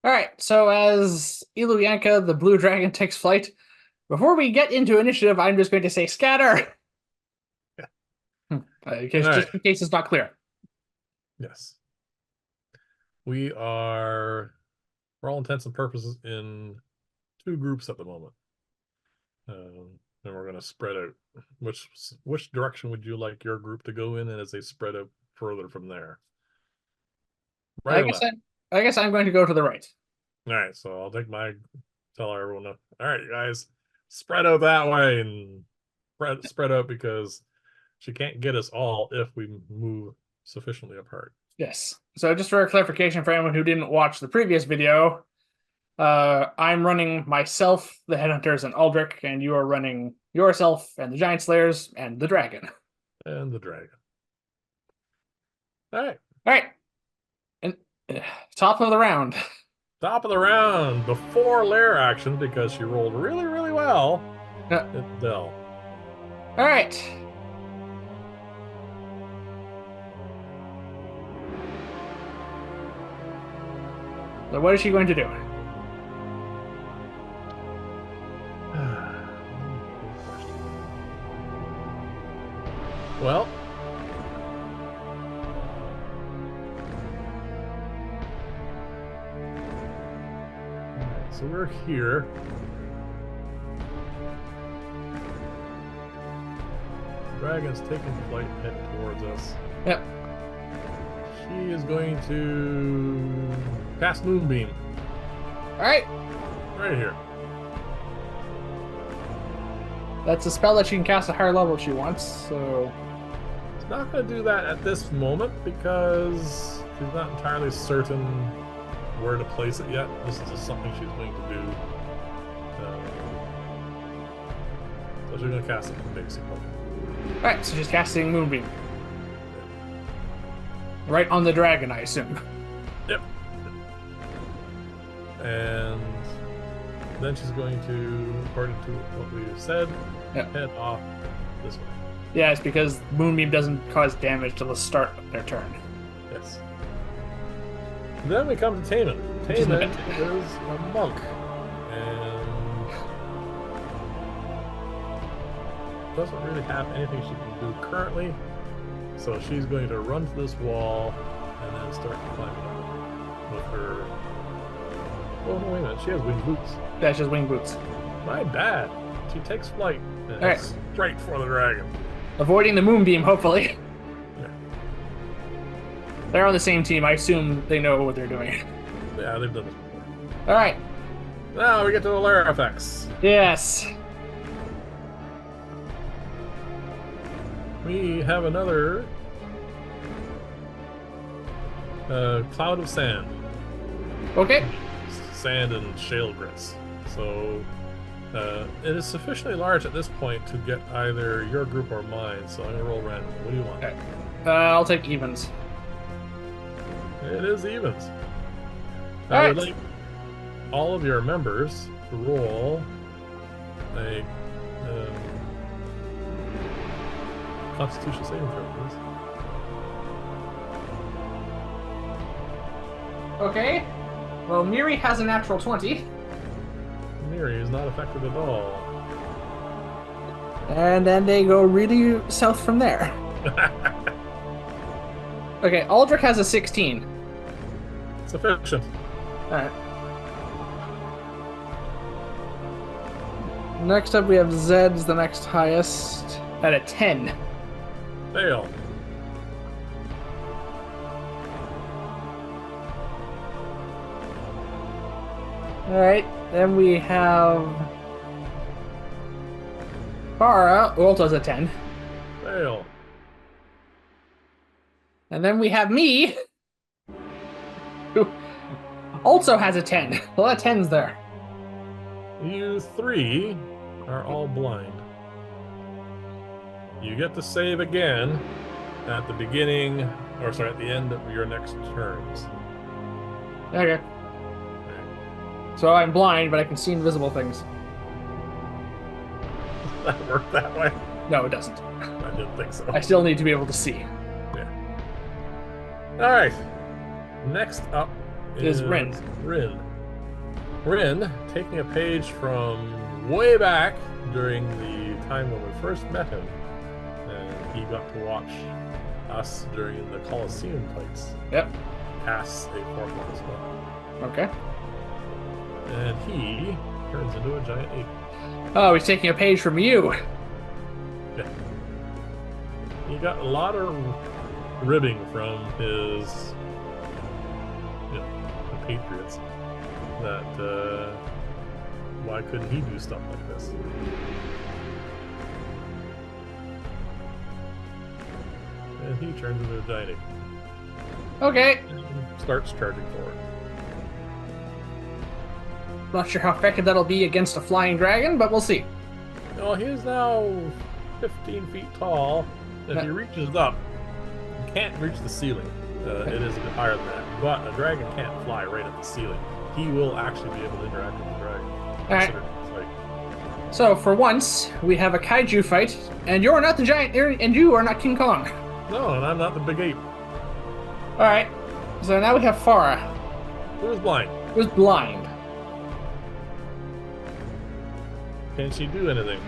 All right, so as Illuyanka, the blue dragon, takes flight, before we get into initiative, I'm just going to say scatter. All Because right. just in case it's not clear. Yes. We are, for all intents and purposes, in two groups at the moment. And we're going to spread out. Which direction would you like your group to go in, and as they spread out further from there? Right I or guess left? I'm going to go to the right. All right. So I'll take tell everyone, all right, guys, spread out that way and spread out because she can't get us all if we move sufficiently apart. Yes. So just for clarification for anyone who didn't watch the previous video, I'm running myself, the Headhunters, and Aldrich, and you are running yourself and the Giant Slayers and the Dragon. And the dragon. All right. All right, and top of the round. Top of the round before lair action because she rolled really, really well. Uh, It's Dell. all right. So what is she going to do? Well, so we're here. Dragon's taking flight, heading towards us. Yep. She is going to cast Moonbeam All right. right here. That's a spell that she can cast at higher level if she wants. So It's not going to do that at this moment because she's not entirely certain where to place it yet. This is just something she's going to do. So she's going to cast it basically. all right. So she's casting Moonbeam right on the dragon, I assume. Yep. And then she's going to, according to what we've said, Yep. head off this way. Yeah, it's because Moonbeam doesn't cause damage till the start of their turn. Yes. Then we come to Taman. Which is Taman the bit. is a monk. And doesn't really have anything she can do currently. So she's going to run to this wall and then start climbing up with her. Oh, no, wait a minute. She has winged boots. That's just wing boots. My bad. She takes flight and All right. straight for the dragon. Avoiding the Moonbeam, hopefully. Yeah. They're on the same team. I assume they know what they're doing. Yeah, they've done this before. All right. Now we get to the lair effects. Yes. We have another cloud of sand. Okay. Sand and shale grits. So it is sufficiently large at this point to get either your group or mine. So I'm going to roll randomly. What do you want? Okay. I'll take evens. It is evens. All I would right. like all of your members to roll a Constitution saving throw, please. Okay. Well, Miri has a natural 20. Miri is not affected at all. And then they go really south from there. Okay, Aldrich has a 16. Sufficient. Alright. Next up, we have Zed's the next highest at a 10. Fail. Alright, then we have Farah, who also has a 10. Fail. And then we have me, who also has a 10. A lot of 10s there. You three are all blind. You get to save again at the beginning, or sorry, at the end of your next turns. Okay. So I'm blind, but I can see invisible things. Does that work that way? No, it doesn't. I didn't think so. I still need to be able to see. Yeah. All right. Next up Is Rin. Rin. Rin, taking a page from way back during the time when we first met him, and he got to watch us during the Colosseum fights. Yep. Casts a 4th level spell. Okay. And he turns into a giant ape. Oh, he's taking a page from you. Yeah. He got a lot of ribbing from his, compatriots that why couldn't he do stuff like this? And he turns into a giant ape. Okay. And starts charging forward. Not sure how effective that'll be against a flying dragon, but we'll see. Well, he is now 15 feet tall. If he reaches up, he can't reach the ceiling. It is a bit higher than that. But a dragon can't fly right at the ceiling. He will actually be able to interact with the dragon. Alright. So, for once, we have a kaiju fight, and you're not the giant, and you are not King Kong. No, and I'm not the big ape. Alright. So now we have Farah. Who's blind? Who's blind. Can she do anything?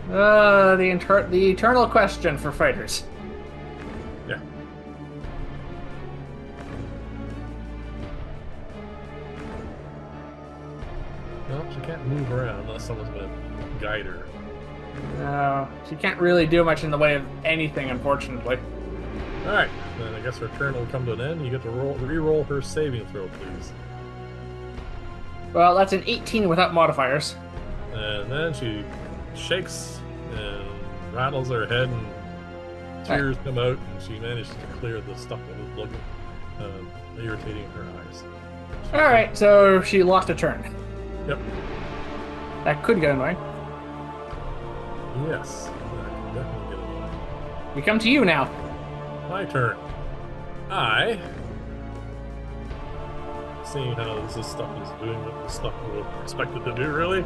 The eternal question for fighters. Yeah. Well, she can't move around unless someone's going to guide her. No, she can't really do much in the way of anything, unfortunately. Alright, then I guess her turn will come to an end. You get to re-roll her saving throw, please. Well, that's an 18 without modifiers. And then she shakes and rattles her head, and tears come out, and she manages to clear the stuff that was looking irritating her eyes. Alright, so she lost a turn. Yep. That could get annoying. Yes, that could definitely get annoying. We come to you now. My turn. Seeing how this stuff is doing what the stuff we would expect it to do, really,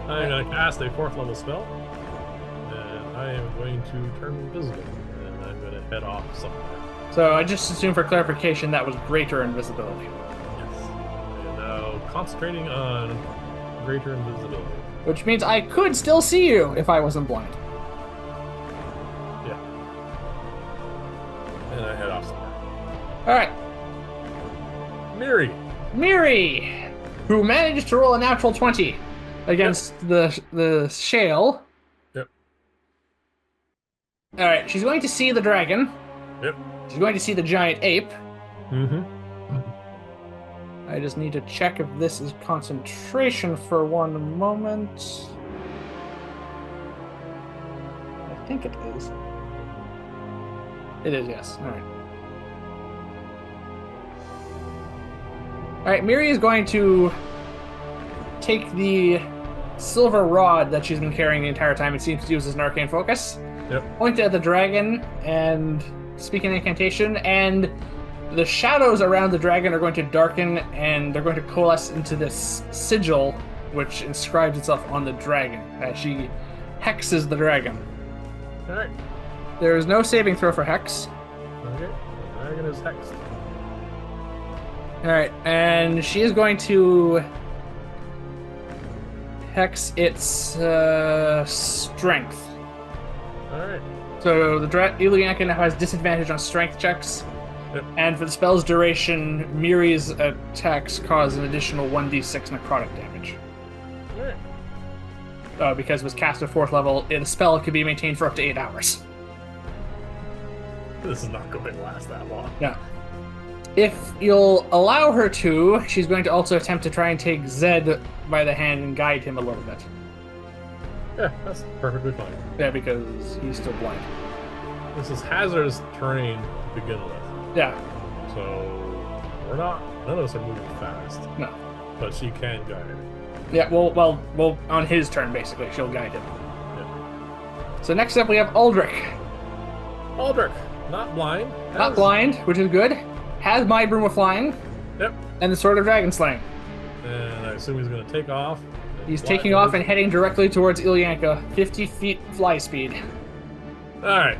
I'm going to cast a 4th level spell, and I am going to turn invisible, and I'm going to head off somewhere. So I just assume for clarification that was greater invisibility. Yes. I am now concentrating on greater invisibility. Which means I could still see you if I wasn't blind. Yeah. And I head off somewhere. Alright. Miri, who managed to roll a natural 20 against the shale. Yep. Alright, she's going to see the dragon. Yep. She's going to see the giant ape. Mm-hmm. I just need to check if this is concentration for one moment. I think it is. It is, yes. Alright. Alright, Miri is going to take the silver rod that she's been carrying the entire time. It seems to use as an arcane focus. Yep. Point it at the dragon and speak an incantation, and the shadows around the dragon are going to darken, and they're going to coalesce into this sigil, which inscribes itself on the dragon as she hexes the dragon. Alright. There is no saving throw for hex. Okay. The dragon is hexed. Alright, and she is going to hex its strength. Alright. So the Illuyanka now has disadvantage on strength checks. Yep. And for the spell's duration, Miri's attacks cause an additional 1d6 necrotic damage. Alright. Because it was cast at 4th level, the spell could be maintained for up to 8 hours. This is not going to last that long. Yeah. If you'll allow her to, she's going to also attempt to try and take Zed by the hand and guide him a little bit. Yeah, that's perfectly fine. Yeah, because he's still blind. This is hazardous terrain to begin with. Yeah. So none of us are moving fast. No. But she can guide her. Yeah, well, on his turn, basically, she'll guide him. Yeah. So next up we have Aldrich. Aldrich, not blind. Not blind, which is good. Has my broom of flying. Yep. And the sword of dragon slaying. And I assume he's going to take off. He's taking off and heading directly towards Illuyanka, 50 feet fly speed. Alright.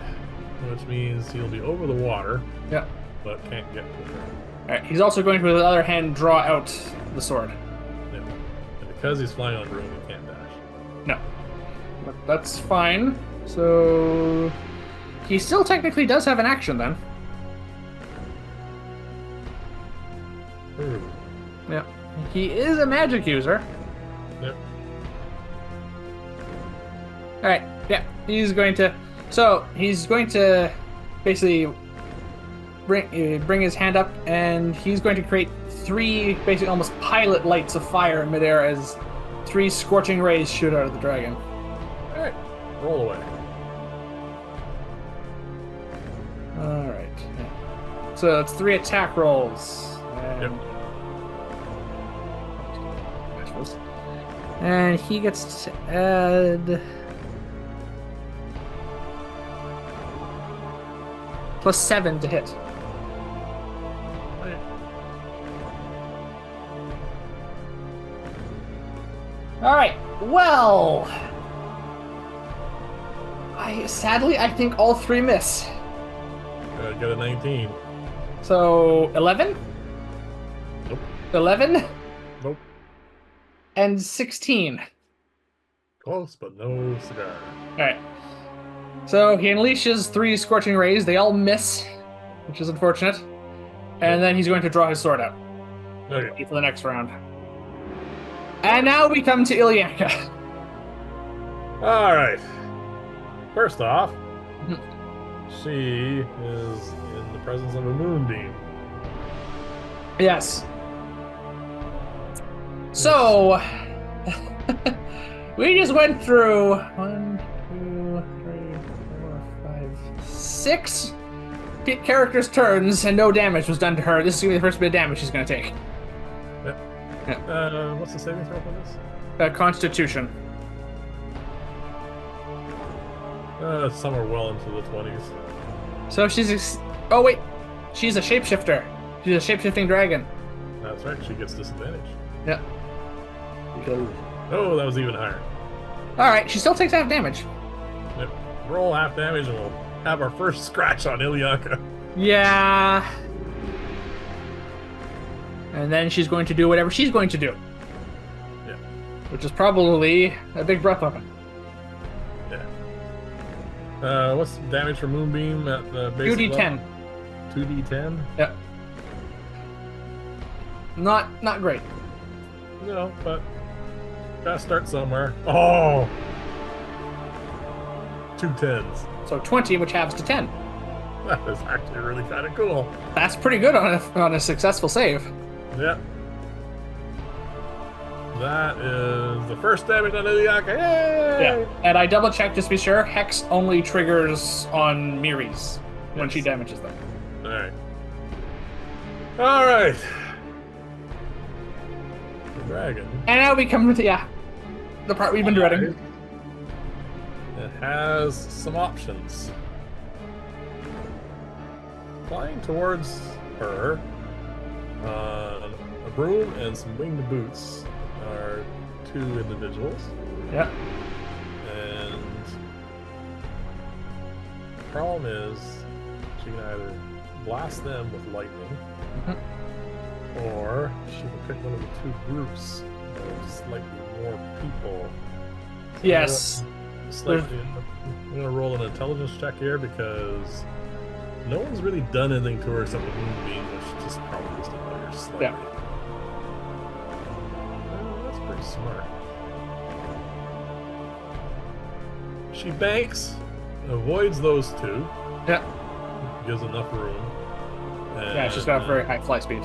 Which means he'll be over the water. Yep. But can't get to her. All right. He's also going to, with the other hand, draw out the sword. Yeah. And because he's flying on broom, he can't dash. No, but that's fine. So he still technically does have an action then. Ooh. Yeah. He is a magic user. Yep. All right. Yeah. He's going to. So he's going to basically bring his hand up, and he's going to create 3 basically almost pilot lights of fire in midair as 3 scorching rays shoot out of the dragon. All right. Roll away. All right. Yeah. So it's 3 attack rolls. And Yep. And he gets to add +7 to hit. All right. Well, sadly I think all 3 miss. Got a 19. So 11, Nope. 11, Nope. and 16. Close, but no cigar. All right. So he unleashes 3 scorching rays. They all miss, which is unfortunate. And then he's going to draw his sword out Okay. for the next round. And now we come to Illuyanka. All right. First off, Mhm. she is in the presence of a moonbeam. Yes. So we just went through 1, 2, 3, 4, 5, 6 characters' turns, and no damage was done to her. This is gonna be the first bit of damage she's gonna take. What's the saving throw for this? Constitution. Somewhere well into the 20s. So she's oh wait, she's a shapeshifter. She's a shapeshifting dragon. That's right. She gets disadvantage. Yeah. Oh, that was even higher. All right, she still takes half damage. Yep. Roll half damage, and we'll have our first scratch on Illuyanka. Yeah. And then she's going to do whatever she's going to do. Yeah. Which is probably a big breath weapon. Yeah. What's the damage for Moonbeam at the basic 2d10. 2d10? Yep. Not great. No, but gotta start somewhere. Oh! 2 10s. So 20, which halves to 10. That is actually really kind of cool. That's pretty good on a successful save. Yeah. That is the first damage on Illuyanka. Yay! Yeah. And I double checked just to be sure. Hex only triggers on Miris when she damages them. Alright. Alright. The dragon. And now we come to the part we've been dreading. It has some options. Flying towards her on a broom and some winged boots are 2 individuals. Yeah. And the problem is she can either blast them with lightning, or she can pick one of the 2 groups of slightly more people. So Yes. I'm gonna roll an intelligence check here because no one's really done anything to her except the moonbeam, which just probably just annoy her slightly. Yeah. That's pretty smart. She banks, avoids those 2. Yeah. Gives enough room. And, Yeah, she's got a very high fly speed.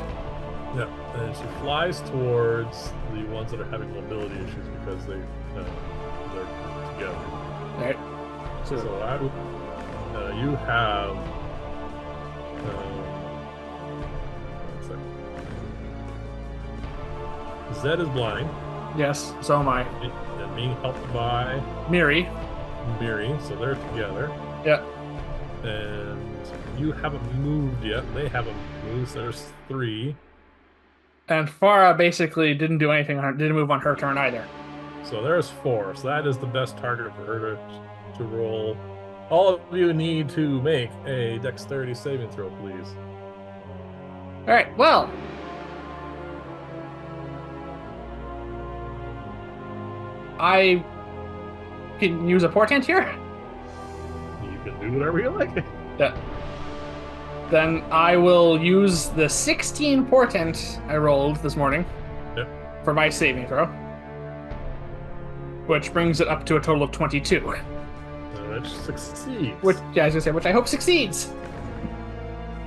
Yeah, and she flies towards the ones that are having mobility issues because they're together. All right. So I would, you have. One second. Zed is blind. Yes, so am I. And being helped by Miri. Miri, so they're together. Yeah. And you haven't moved yet. They haven't moved. So there's 3. And Farah basically didn't do anything didn't move on her turn either. So there's 4. So that is the best target for her to roll. All of you need to make a dexterity saving throw, please. All right. Well, I can use a portent here. You can do whatever you like. Yeah. Then I will use the 16 portent I rolled this morning for my saving throw, which brings it up to a total of 22. Which succeeds. Which, yeah, I was gonna say, which I hope succeeds.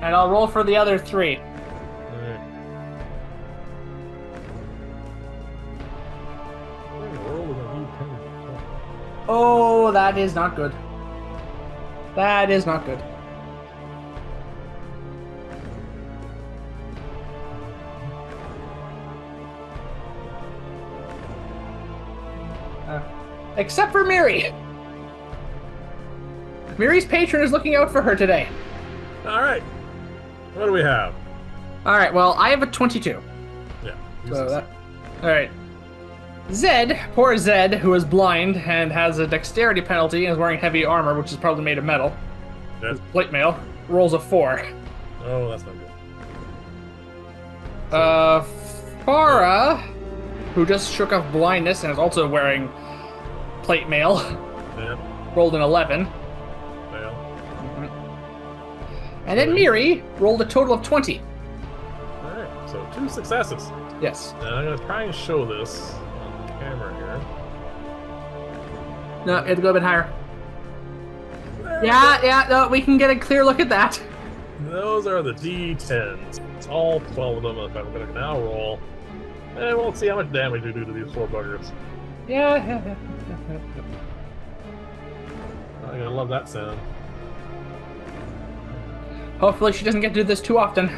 And I'll roll for the other 3. Alright. Oh, that is not good. That is not good. Except for Miri. Miri's patron is looking out for her today. Alright. What do we have? Alright, well, I have a 22. Yeah. So that... Alright. Zed, poor Zed, who is blind and has a dexterity penalty and is wearing heavy armor, which is probably made of metal. That's... Plate mail, rolls a 4. Oh, that's not good. Farah, who just shook off blindness and is also wearing plate mail, rolled an 11. And then Miri rolled a total of 20. Alright, so 2 successes. Yes. And I'm going to try and show this on camera here. No, you have to go a bit higher. Yeah, no, we can get a clear look at that. Those are the D10s. It's all 12 of them. If I'm going to now roll, and we'll see how much damage we do to these 4 buggers. Yeah. I'm going to love that sound. Hopefully she doesn't get to do this too often.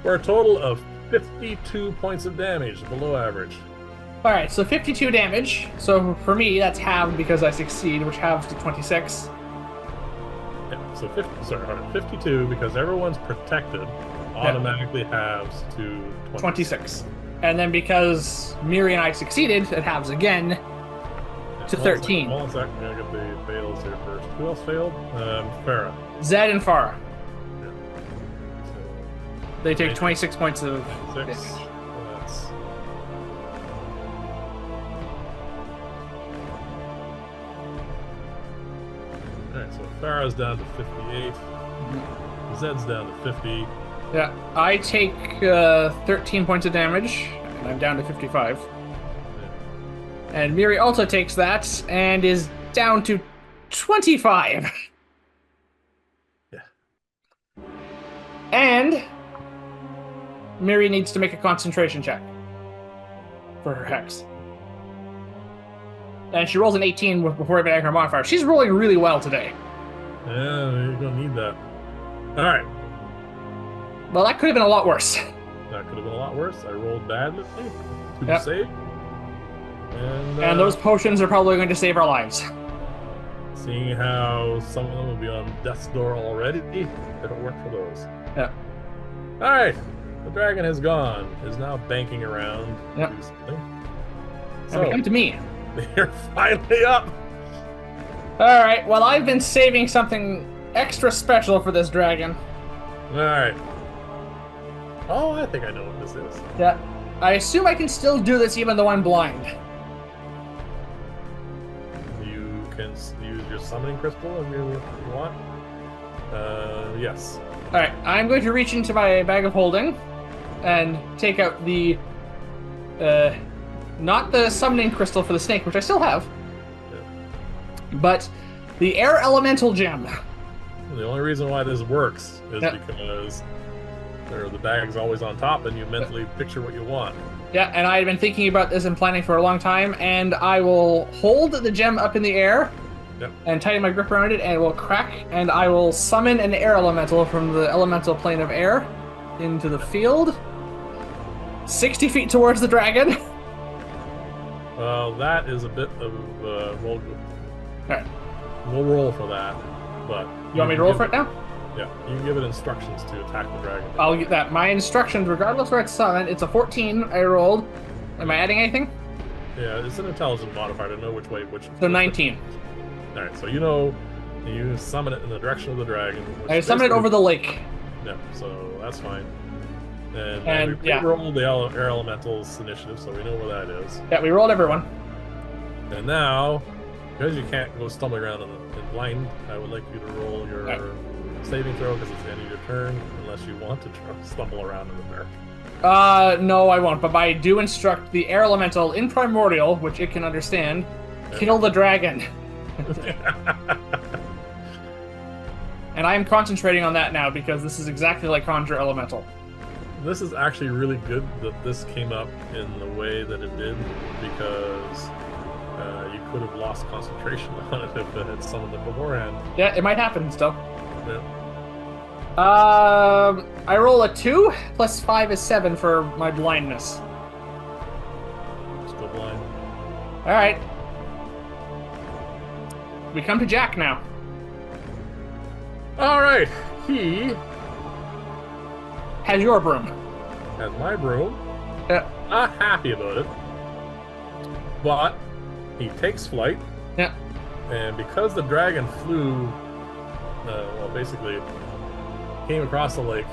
For a total of 52 points of damage, below average. Alright, so 52 damage. So for me, that's halved because I succeed, which halves to 26. Yeah, so 52 because everyone's protected automatically halves to 26. And then because Miri and I succeeded, it halves again to 13. Hold on a second, I'm going to get the fails here first. Who else failed? Farah. Zed and Farah. Yeah. So, they take 26 points of 6. damage. Well, that's... Alright, so Farah's down to 58. Zed's down to 50. Yeah, I take 13 points of damage, and I'm down to 55. Yeah. And Miri also takes that, and is down to 25. Yeah. And Miri needs to make a concentration check for her hex. And she rolls an 18 before even adding her modifier. She's rolling really well today. Yeah, you're going to need that. Alright. Well, that could have been a lot worse. That could have been a lot worse. I rolled badly to Yep. save. And those potions are probably going to save our lives. Seeing how some of them will be on death's door already, they don't work for those. Yeah. Alright. The dragon has gone. Is now banking around. Yep. So, And come to me. they're finally up. Alright, well, I've been saving something extra special for this dragon. Alright. Oh, I think I know what this is. Yeah. I assume I can still do this even though I'm blind. You can use your summoning crystal if you want. Yes. Alright, I'm going to reach into my bag of holding and take out the not the summoning crystal for the snake, which I still have, but the air elemental gem. The only reason why this works is because the bag's always on top and you mentally picture what you want. Yeah, and I had been thinking about this and planning for a long time, and I will hold the gem up in the air and tighten my grip around it, and it will crack, and I will summon an air elemental from the elemental plane of air into the field, 60 feet towards the dragon. Well, that is a bit of... we'll roll for that, but You want me to roll for it now? Yeah, you can give it instructions to attack the dragon. I'll get that. My instructions, regardless where it's summoned, it's a 14 I rolled. Am I adding anything? Yeah, it's an intelligence modifier to know which way, So 19. Alright, so you summon it in the direction of the dragon. I summon it over the lake. Yeah, so that's fine. And we rolled the air elementals initiative, so we know where that is. Yeah, we rolled everyone. And now, because you can't go stumbling around in blind, I would like you to roll your saving throw because it's the end of your turn, unless you want to stumble around in the dark. No, I won't. But I do instruct the air elemental in primordial, which it can understand, kill the dragon. And I am concentrating on that now because this is exactly like Conjure Elemental. This is actually really good that this came up in the way that it did, because you could have lost concentration on it if it had summoned it beforehand. Yeah, it might happen still. Yeah. I roll a 2 plus 5 is 7 for my blindness. Still blind. All right. We come to Jack now. All right, he has your broom. Has my broom. Yeah. Not happy about it, but he takes flight. Yeah. And because the dragon flew, basically came across the lake,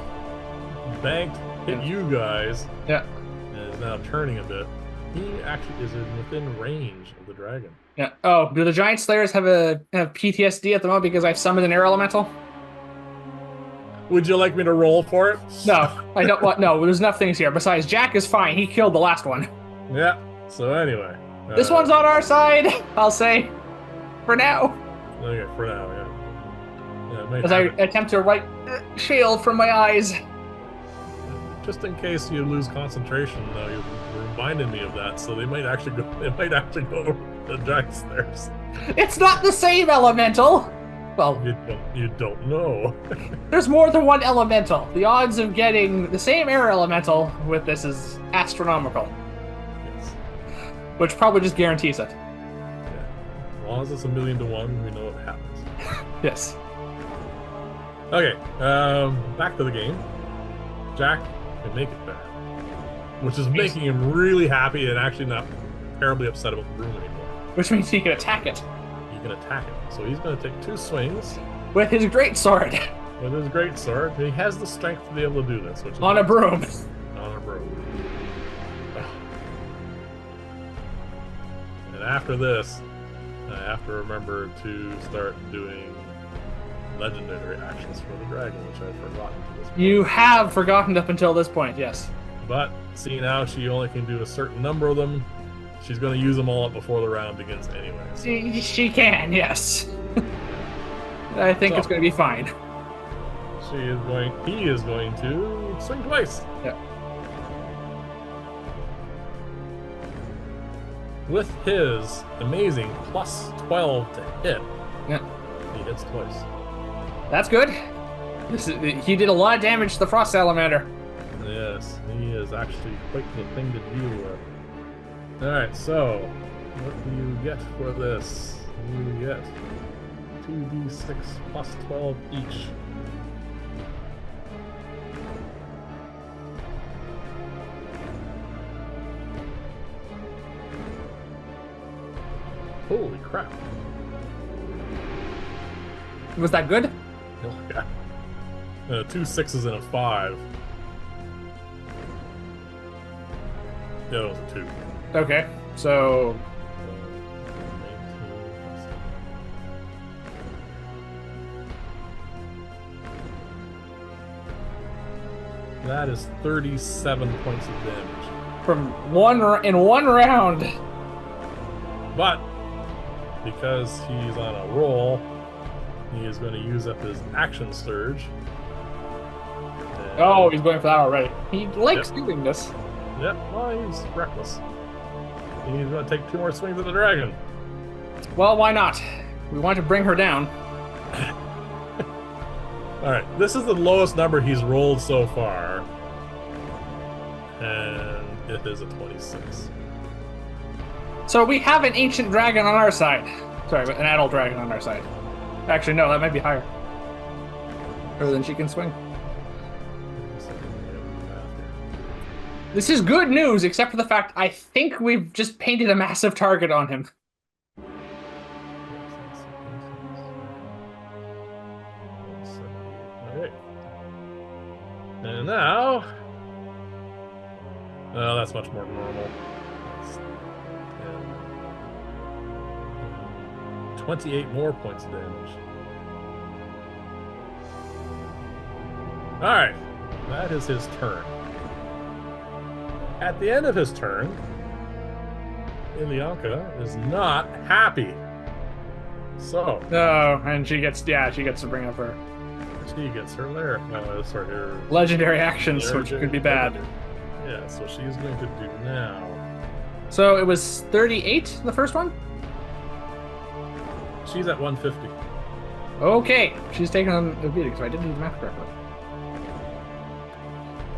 banked, hit you guys. Yeah. And is now turning a bit. He actually is within range of the dragon. Yeah. Oh, do the giant slayers have PTSD at the moment because I've summoned an air elemental? Would you like me to roll for it? No, I don't want. No, there's enough things here. Besides, Jack is fine. He killed the last one. Yeah. So anyway, this one's on our side. I'll say, for now. Okay, for now, yeah. As I attempt to wipe shield from my eyes. Just in case you lose concentration, though, you reminded me of that. So they might actually go. It might actually go over the giant stairs. It's not the same elemental. Well, you don't know. There's more than one elemental. The odds of getting the same air elemental with this is astronomical. Yes. Which probably just guarantees it. Yeah. As long as it's 1,000,000 to 1, we know what happens. Yes. Okay, back to the game. Jack can make it there, which is making him really happy and actually not terribly upset about the room anymore. Which means he can attack it. He can attack it. So he's going to take 2 swings. With his great sword. With his great sword. He has the strength to be able to do this. Which is on a broom. On a broom. And after this, I have to remember to start doing legendary actions for the dragon, which I've forgotten to this point. You have forgotten up until this point, yes. But see, now she only can do a certain number of them. She's going to use them all up before the round begins anyway. So. She can, yes. I think it's going to be fine. He is going to swing twice. Yeah. With his amazing plus 12 to hit, yeah, he hits twice. That's good. He did a lot of damage to the Frost Salamander. Yes, he is actually quite the thing to deal with. Alright, so what do you get for this? You get 2d6 plus 12 each. Holy crap. Was that good? Oh, yeah. 2 6s and a 5. Yeah, that was a 2. Okay, so... That is 37 points of damage. From one round. But because he's on a roll, he is going to use up his action surge. Oh, he's going for that already. He likes doing this. Yep, well, he's reckless. He's going to take 2 more swings at the dragon. Well, why not? We want to bring her down. Alright, this is the lowest number he's rolled so far. And it is a 26. So we have an ancient dragon on our side. Sorry, an adult dragon on our side. Actually, no, that might be higher. Further than she can swing. This is good news, except for the fact I think we've just painted a massive target on him. Okay. And now, well, that's much more normal. That's 28 more points of damage. All right, that is his turn. At the end of his turn, Illuyanka is not happy. So. Oh, and she gets to bring up her. She gets her lair. Sorry, her legendary actions, which could be bad. Yeah, so she's going to do now. So it was 38, the first one? She's at 150. Okay, she's taking on the beating, so I didn't do the math correctly.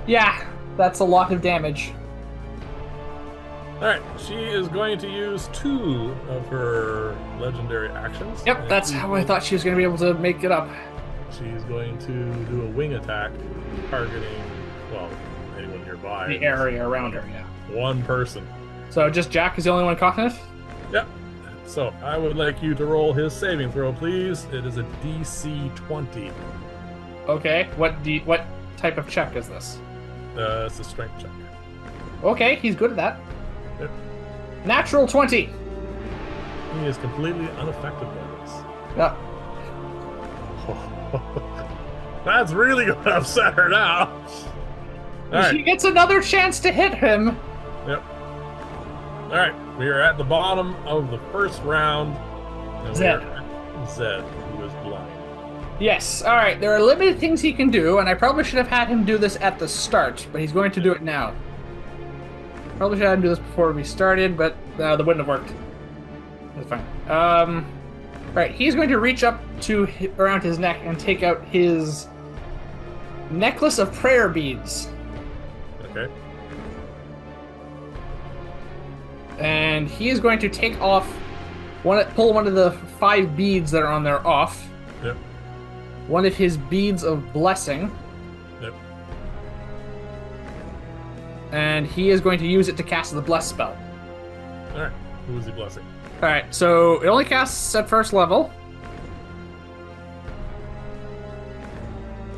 Yeah, that's a lot of damage. Alright, she is going to use 2 of her legendary actions. Yep, that's how I thought she was going to be able to make it up. She's going to do a wing attack, targeting, well, anyone nearby. The area around her, yeah. One person. So just Jack is the only one caught in it? Yep. So I would like you to roll his saving throw, please. It is a DC 20. Okay, what type of check is this? It's a strength check. Okay, he's good at that. Yep. Natural 20. He is completely unaffected by this. Yep. That's really going to upset her now. She gets another chance to hit him. Yep. All right, we are at the bottom of the first round. Zed, who is blind. Yes. All right. There are limited things he can do, and I probably should have had him do this at the start, but he's going to do it now. Probably should have had him do this before we started, but that wouldn't have worked. That's fine. Right. He's going to reach up to around his neck and take out his necklace of prayer beads. Okay. And he is going to take off pull one of the 5 beads that are on there off. Yep. One of his beads of blessing. Yep. And he is going to use it to cast the bless spell. Alright. Who is he blessing? Alright, so it only casts at first level.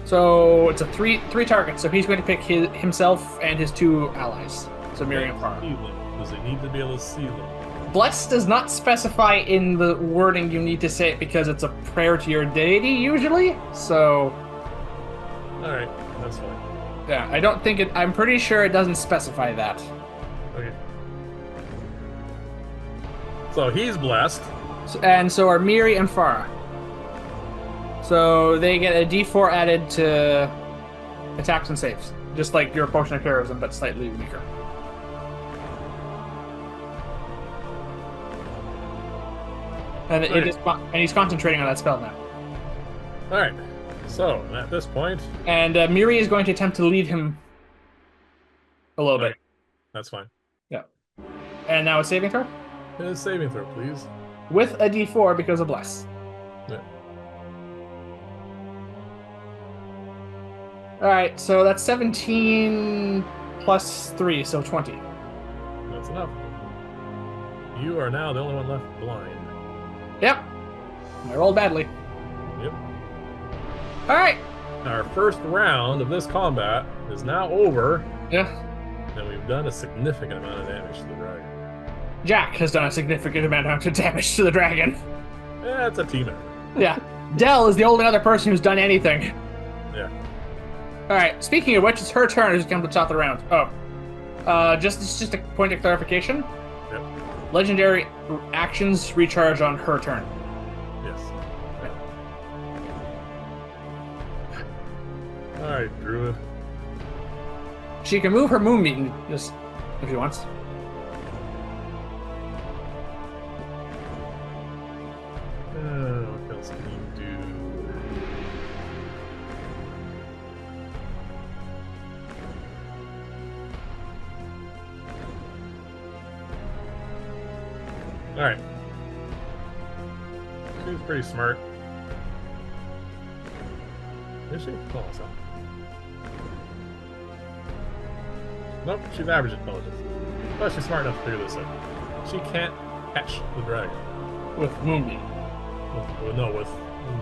So it's a three targets, so he's going to pick himself and his 2 allies. So Miriam Farr. Does he need to be able to see them? Bless does not specify in the wording you need to say it because it's a prayer to your deity usually. So alright, that's fine. yeah, I don't think it. I'm pretty sure it doesn't specify that. Okay. So he's blessed. And so are Miri and Farah. So they get a D4 added to attacks and saves, just like your potion of heroism, but slightly weaker. And he's concentrating on that spell now. All right. So at this point, and Miri is going to attempt to lead him a little bit. That's fine. Yeah. And now a saving throw. His saving throw, please. With a D4 because of bless. Yeah. All right. So that's 17 plus 3, so 20. That's enough. You are now the only one left blind. Yep. I rolled badly. Yep. All right. Our first round of this combat is now over. Yeah. And we've done a significant amount of damage to the dragon. Jack has done a significant amount of damage to the dragon. Yeah, it's a team effort. Yeah. Dell is the only other person who's done anything. Yeah. All right. Speaking of which, it's her turn who's come to the top of the round. Oh. Just a point of clarification. Yep. Legendary actions recharge on her turn. Yes. All right, Druid. She can move her moonbeam just if she wants. What else can you do? All right. She's pretty smart. If Is she? Oh, so. Nope, she's average intelligence. But she's smart enough to figure this out. She can't catch the dragon. With Moonbeam.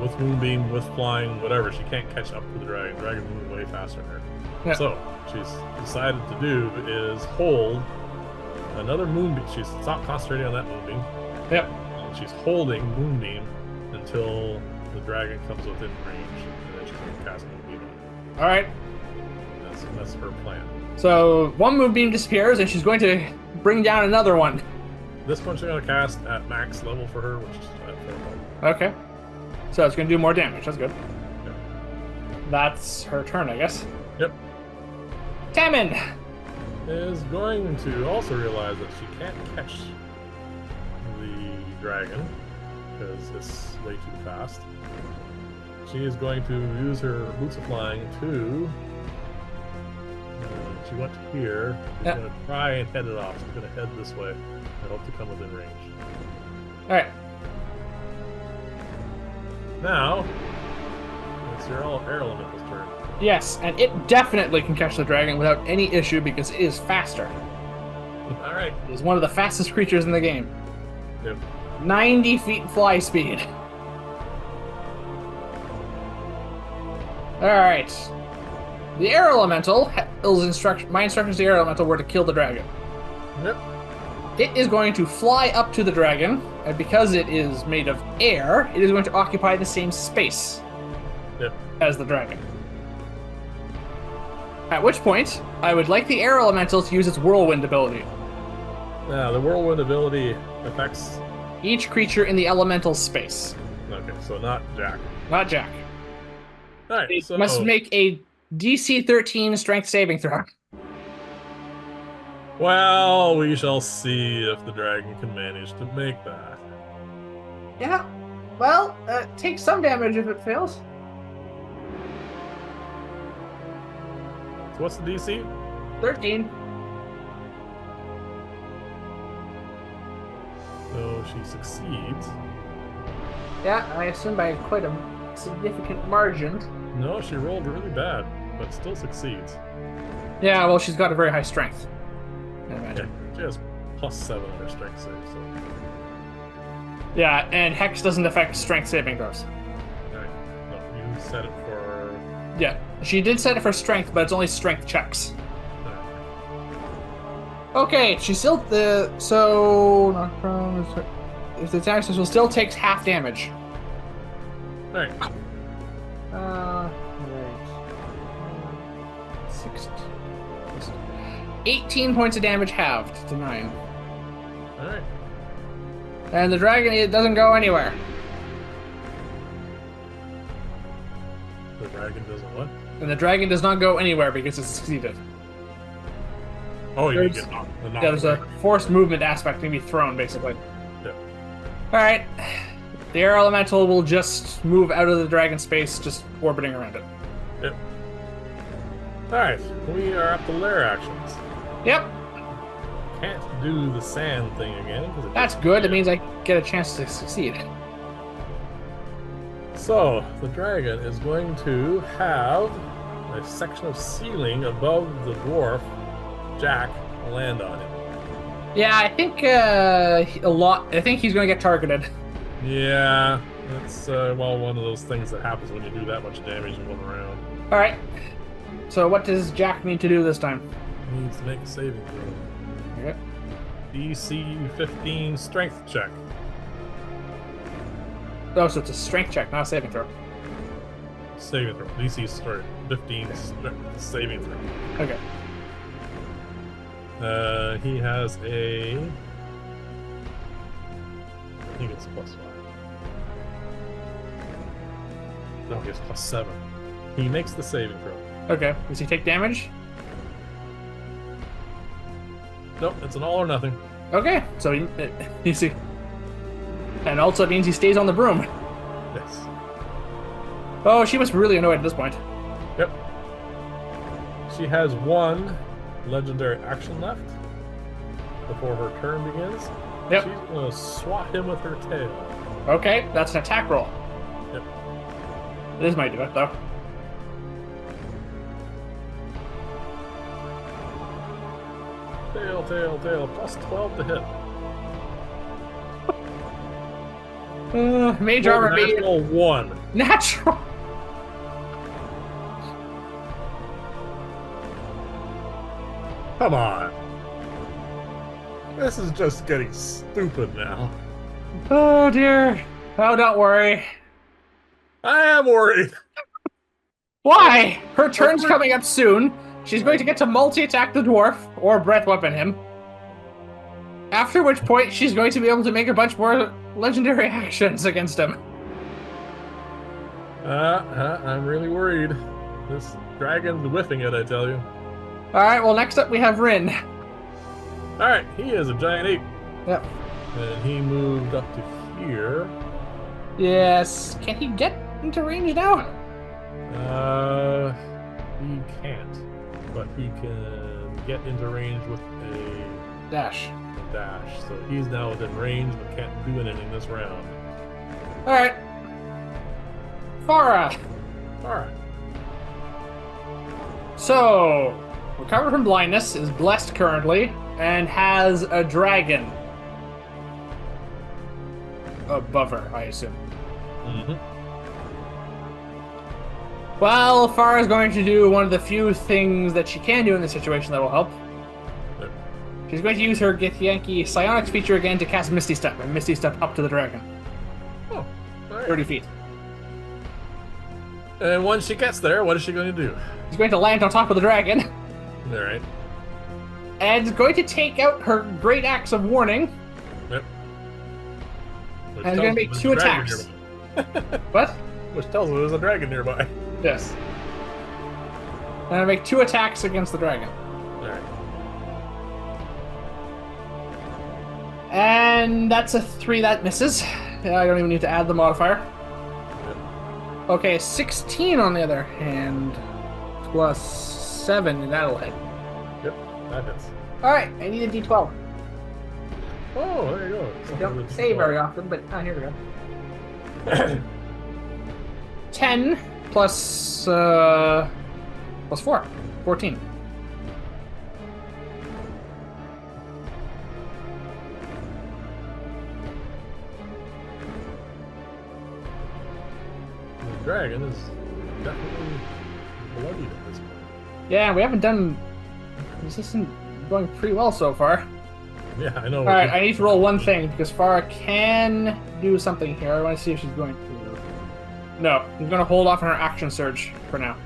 With Moonbeam, with flying, whatever. She can't catch up to the dragon. The dragon moves way faster than her. Yeah. So, she's decided to do is hold another Moonbeam. She's stopped concentrating on that Moonbeam. Yep. And she's holding Moonbeam until the dragon comes within range. And then she's going to cast Moonbeam on it. Alright. That's her plan. So one Moonbeam disappears, and she's going to bring down another one. This one she's going to cast at max level for her, which is at 4. Okay. So it's going to do more damage. That's good. Yep. That's her turn, I guess. Yep. Tammin is going to also realize that she can't catch the dragon because it's way too fast. She is going to use her boots of flying to. She went to here. She's going to try and head it off. She's going to head this way and hope to come within range. Alright. Now, it's your air elemental's turn. Yes, and it definitely can catch the dragon without any issue because it is faster. Alright. It is one of the fastest creatures in the game. Yep. 90 feet fly speed. Alright. The air elemental, my instructions to the air elemental were to kill the dragon. Yep. It is going to fly up to the dragon, and because it is made of air, it is going to occupy the same space as the dragon. At which point, I would like the air elemental to use its whirlwind ability. Now, the whirlwind ability affects each creature in the elemental space. Okay, so not Jack. Not Jack. Alright, It so must make a DC 13 strength saving throw. well, we shall see if the dragon can manage to make that. Yeah. Well, take some damage if it fails. So what's the DC? 13. So she succeeds. Yeah, I assume by quite a significant margin. No, she rolled really bad, but still succeeds. Yeah, well, she's got a very high strength. I imagine. Yeah, she has +7 on her strength save, so. Yeah, and Hex doesn't affect strength saving throws. Alright. No, you set it for. Yeah, she did set it for strength, but it's only strength checks. Okay, she's still so not prone. If the attack will still takes half damage. Alright. Right. 18 points of damage halved to 9. Alright. And the dragon, it doesn't go anywhere. The dragon doesn't what? And the dragon does not go anywhere because it succeeded. Oh, you There's- get knocked. Yeah, there's a forced movement aspect to be thrown, basically. Yeah. Alright. The air elemental will just move out of the dragon space, just orbiting around it. Yep. Alright, we are up to lair actions. Yep, Can't do the S.A.N thing again. that's good. It means I get a chance to succeed. So, the dragon is going to have a section of ceiling above the dwarf, Jack, land on him. Yeah, I think I think he's going to get targeted. Yeah, it's well, one of those things that happens when you do that much damage in one round. Alright. So what does Jack need to do this time? He needs to make a saving throw. Okay. DC 15 strength check. Oh, so it's a strength check, not a saving throw. Saving throw. DC sorry, 15 saving throw. Okay. He has a. I think it's +5. No, he has +7. He makes the saving throw. Okay. Does he take damage? Nope, it's an all or nothing. Okay. So you see. And also it means he stays on the broom. Yes. Oh, she must be really annoyed at this point. Yep. She has one legendary action left before her turn begins. Yep. She's gonna swat him with her tail. Okay, that's an attack roll. Yep. This might do it, though. Tail, tail, tail. Plus 12 to hit. Mage armor being Natural 1. natural. Come on. This is just getting stupid now. Oh dear. Oh, don't worry. I am worried. Why? Her turn's coming up soon. She's going to get to multi-attack the dwarf or breath weapon him. After which point, she's going to be able to make a bunch more legendary actions against him. I'm really worried. This dragon's whiffing it, I tell you. Alright, well, next up we have Rin. Alright, he is a giant ape. Yep. And he moved up to here. Yes. Can he get into range now? He can't. But he can get into range with a Dash. dash. So he's now within range, but can't do anything this round. Alright. Farah. Alright. So, recovered from blindness, is blessed currently, and has a dragon above her, I assume. Mm-hmm. Well, Farah's going to do one of the few things that she can do in this situation that will help. Yep. She's going to use her Githyanki psionics feature again to cast Misty Step, and Misty Step up to the dragon. Oh, alright. 30 feet. And once she gets there, what is she going to do? She's going to land on top of the dragon. Alright. And is going to take out her Great Axe of Warning. Yep. Which And is going to make tells 2 us there's a dragon attacks. nearby. What? Which tells us there's a dragon nearby. Yes. And I make 2 attacks against the dragon. Alright. And that's a 3 that misses. I don't even need to add the modifier. Yep. Okay, 16 on the other hand. Plus 7, that'll hit. Yep, that hits. Alright, I need a d12. Oh, there you go. I Something don't with say D12. very often, but here we go. 10 plus 4. 14. The dragon is definitely bloodied at this point. Yeah, we haven't done... This isn't going pretty well so far. Yeah, I know. Alright, I need to roll one thing, because Farah can do something here. I want to see if she's going to... No, she's going to hold off on her action surge for now.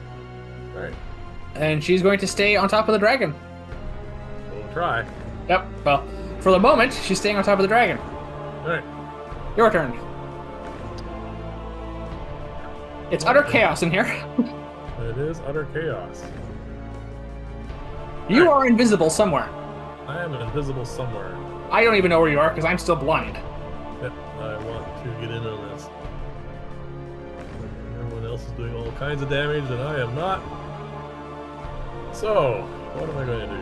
Alright, And she's going to stay on top of the dragon. we'll try. Yep, well, for the moment, she's staying on top of the dragon. Alright. Your turn. It's utter chaos in here. It is utter chaos. You are invisible somewhere. I am invisible somewhere. I don't even know where you are, because I'm still blind. Yep, I want to get in on this. Everyone else is doing all kinds of damage, and I am not. So, what am I going to do?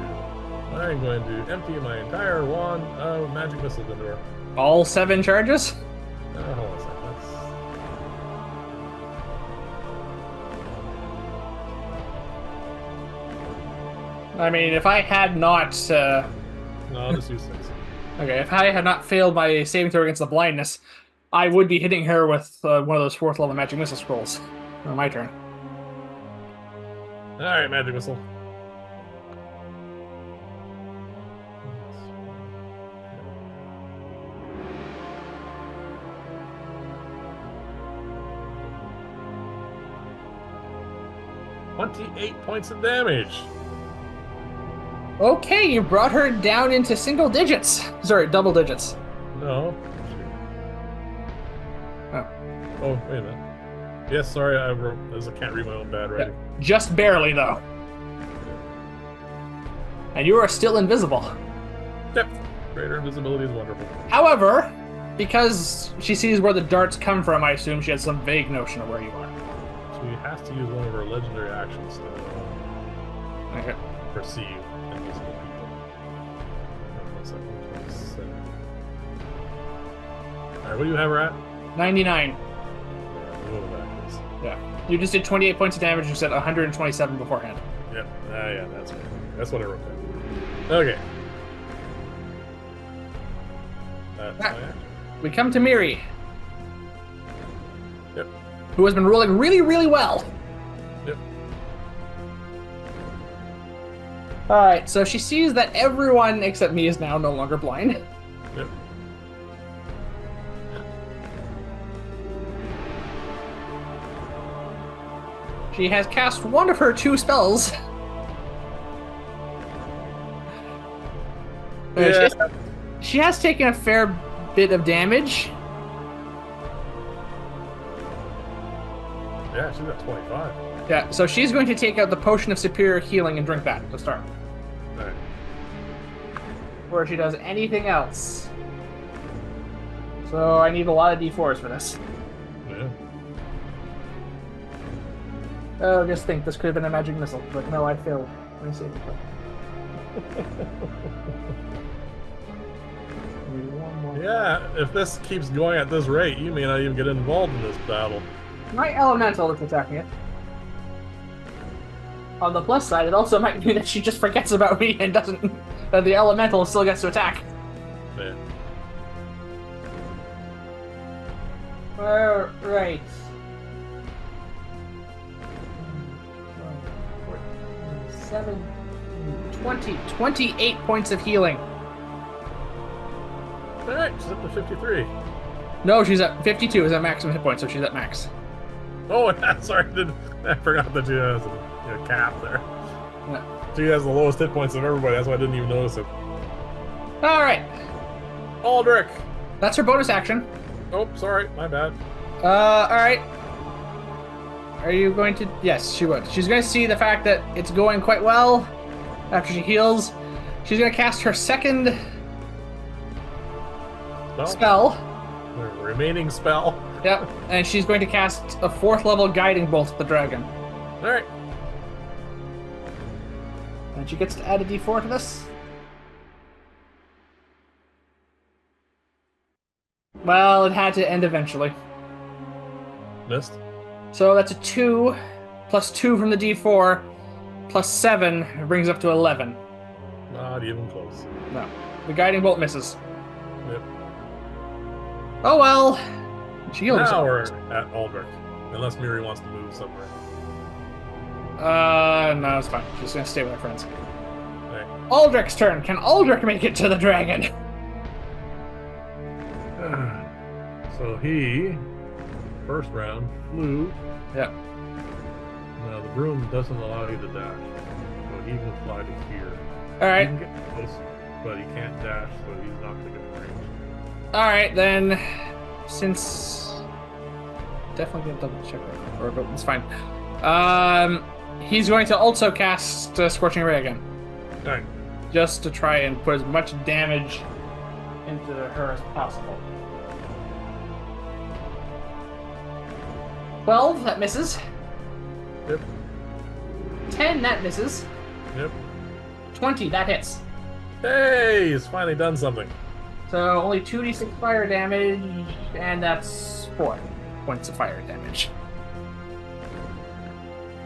I'm going to empty my entire wand of magic missiles into her. All 7 charges? Hold on a second. I mean, if I had not... No, I'll just use 6. Okay, if I had not failed my saving throw against the blindness, I would be hitting her with one of those 4th level magic missile scrolls. My turn. Alright, magic missile. $28 points of damage. Okay, you brought her down into single digits. Sorry, double digits. No. Oh. Oh, wait a minute. Yes, sorry, I can't read my own bad writing. Just barely, though. And you are still invisible. Yep. Greater invisibility is wonderful. However, because she sees where the darts come from, I assume she has some vague notion of where you are. She has to use one of her legendary actions to Okay. perceive invisible people. One second, 27. Alright, what do you have her at? 99. Yeah, we'll go backwards. Yeah. You just did 28 points of damage. You said 127 beforehand. Yep. Yeah, that's right. That's what I wrote down. Okay. That's Ah. my action. We come to Miri, Yep. who has been rolling really, really well. Yep. All right, so she sees that everyone except me is now no longer blind. Yep. She has cast one of her 2 spells. Yeah. She has taken a fair bit of damage. Yeah, she's at 25. Yeah, so she's going to take out the potion of superior healing and drink that to start. All right. Before she does anything else. So I need a lot of d4s for this. Yeah. Oh, just think this could have been a magic missile, but no, I failed. Let me see. Yeah, if this keeps going at this rate, you may not even get involved in this battle. My elemental that's attacking it. On the plus side, it also might mean that she just forgets about me and doesn't. The elemental still gets to attack. Yeah. Right. 7, 20, 28 points of healing. All right, she's up to 53. No, she's at 52 is at maximum hit points, so she's at max. Oh, sorry, I forgot that she has a cap there. Yeah. She has the lowest hit points of everybody. That's why I didn't even notice it. All right, Aldrich. that's her bonus action. Oh, sorry, my bad. All right. Are you going to? Yes, she would. She's going to see the fact that it's going quite well after she heals. She's going to cast her second spell. The remaining spell. Yep, and she's going to cast a 4th level guiding bolt at the dragon. All right. And she gets to add a d4 to this. Well, it had to end eventually. Missed. So that's a 2, plus 2 from the d4, plus 7, it brings up to 11. Not even close. No. The guiding bolt misses. Yep. Oh well. She healed Now herself. we're at Aldrich. Unless Miri wants to move somewhere. No, it's fine. She's gonna stay with her friends. Right. Aldrich's turn. Can Aldrich make it to the dragon? So he, first round, flew. Yep. Now the broom doesn't allow you to dash, so he can fly to here. All He right. can get close, but he can't dash, so he's not going to get range. All right then. Since definitely gonna double check that, or but it's fine. He's going to also cast Scorching Ray again, All right. just to try and put as much damage into her as possible. 12, that misses. Yep. 10, that misses. Yep. 20, that hits. Hey, he's finally done something. So only 2d6 fire damage, and that's 4 points of fire damage.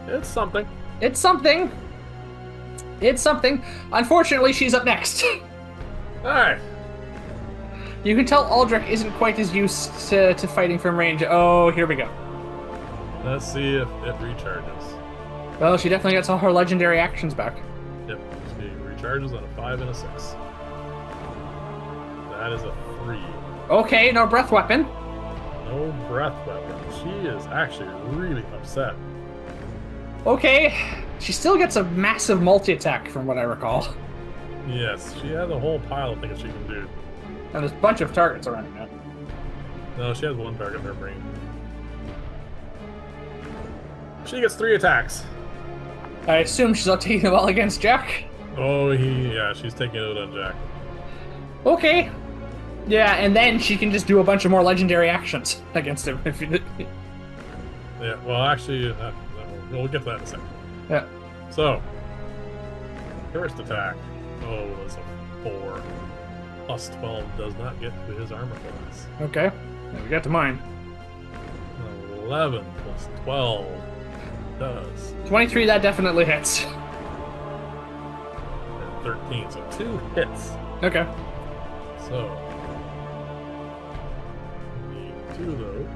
It's something. It's something. It's something. Unfortunately, she's up next. All right. You can tell Aldrich isn't quite as used to fighting from range. Oh, here we go. Let's see if it recharges. Well, she definitely gets all her legendary actions back. Yep. She recharges on a 5 and a 6. That is a 3. Okay, no breath weapon. No breath weapon. She is actually really upset. Okay, she still gets a massive multi-attack from what I recall. Yes, she has a whole pile of things she can do. And there's a bunch of targets around her. No, she has one target in her brain. She gets 3 attacks. I assume she's not taking them all against Jack. Oh, yeah, she's taking it on Jack. Okay. Yeah, and then she can just do a bunch of more legendary actions against him. If you... Yeah, well, actually, we'll get to that in a second. Yeah. So, first attack. Oh, that's a 4. Plus 12 does not get to his armor class. Okay. Then we got to mine. 11 plus 12 does. 23, that definitely hits. And 13, so 2 hits. Okay. So, 2 of those.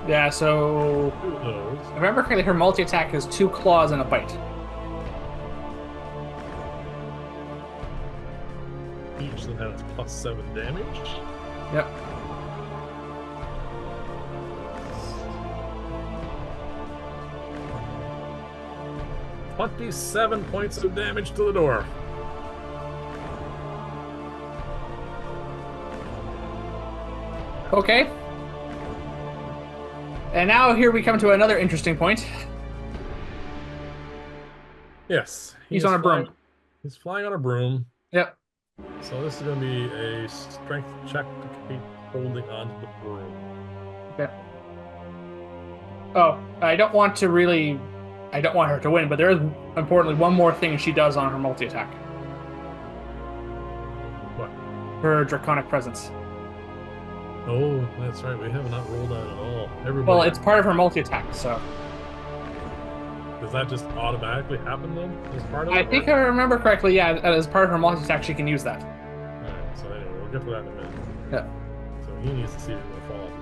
Yeah, so 2 of those. if I remember correctly, her multi-attack is 2 claws and a bite. Each then has +7 damage. Yep. 27 points of damage to the door. Okay. And now here we come to another interesting point. Yes. He's on a broom. He's flying on a broom. Yep. So this is going to be a strength check to keep holding onto the broom. Okay. Oh, I don't want her to win, but there is, importantly, one more thing she does on her multi-attack. What? Her Draconic Presence. Oh, that's right. We have not rolled that at all. Everybody. Well, it's part of her multi-attack, so... Does that just automatically happen then? As part of I it? think I remember correctly, yeah, as part of her multi-attack, she can use that. Alright, so anyway, we'll get to that in a minute. Yeah. So he needs to see if he's going to fall off the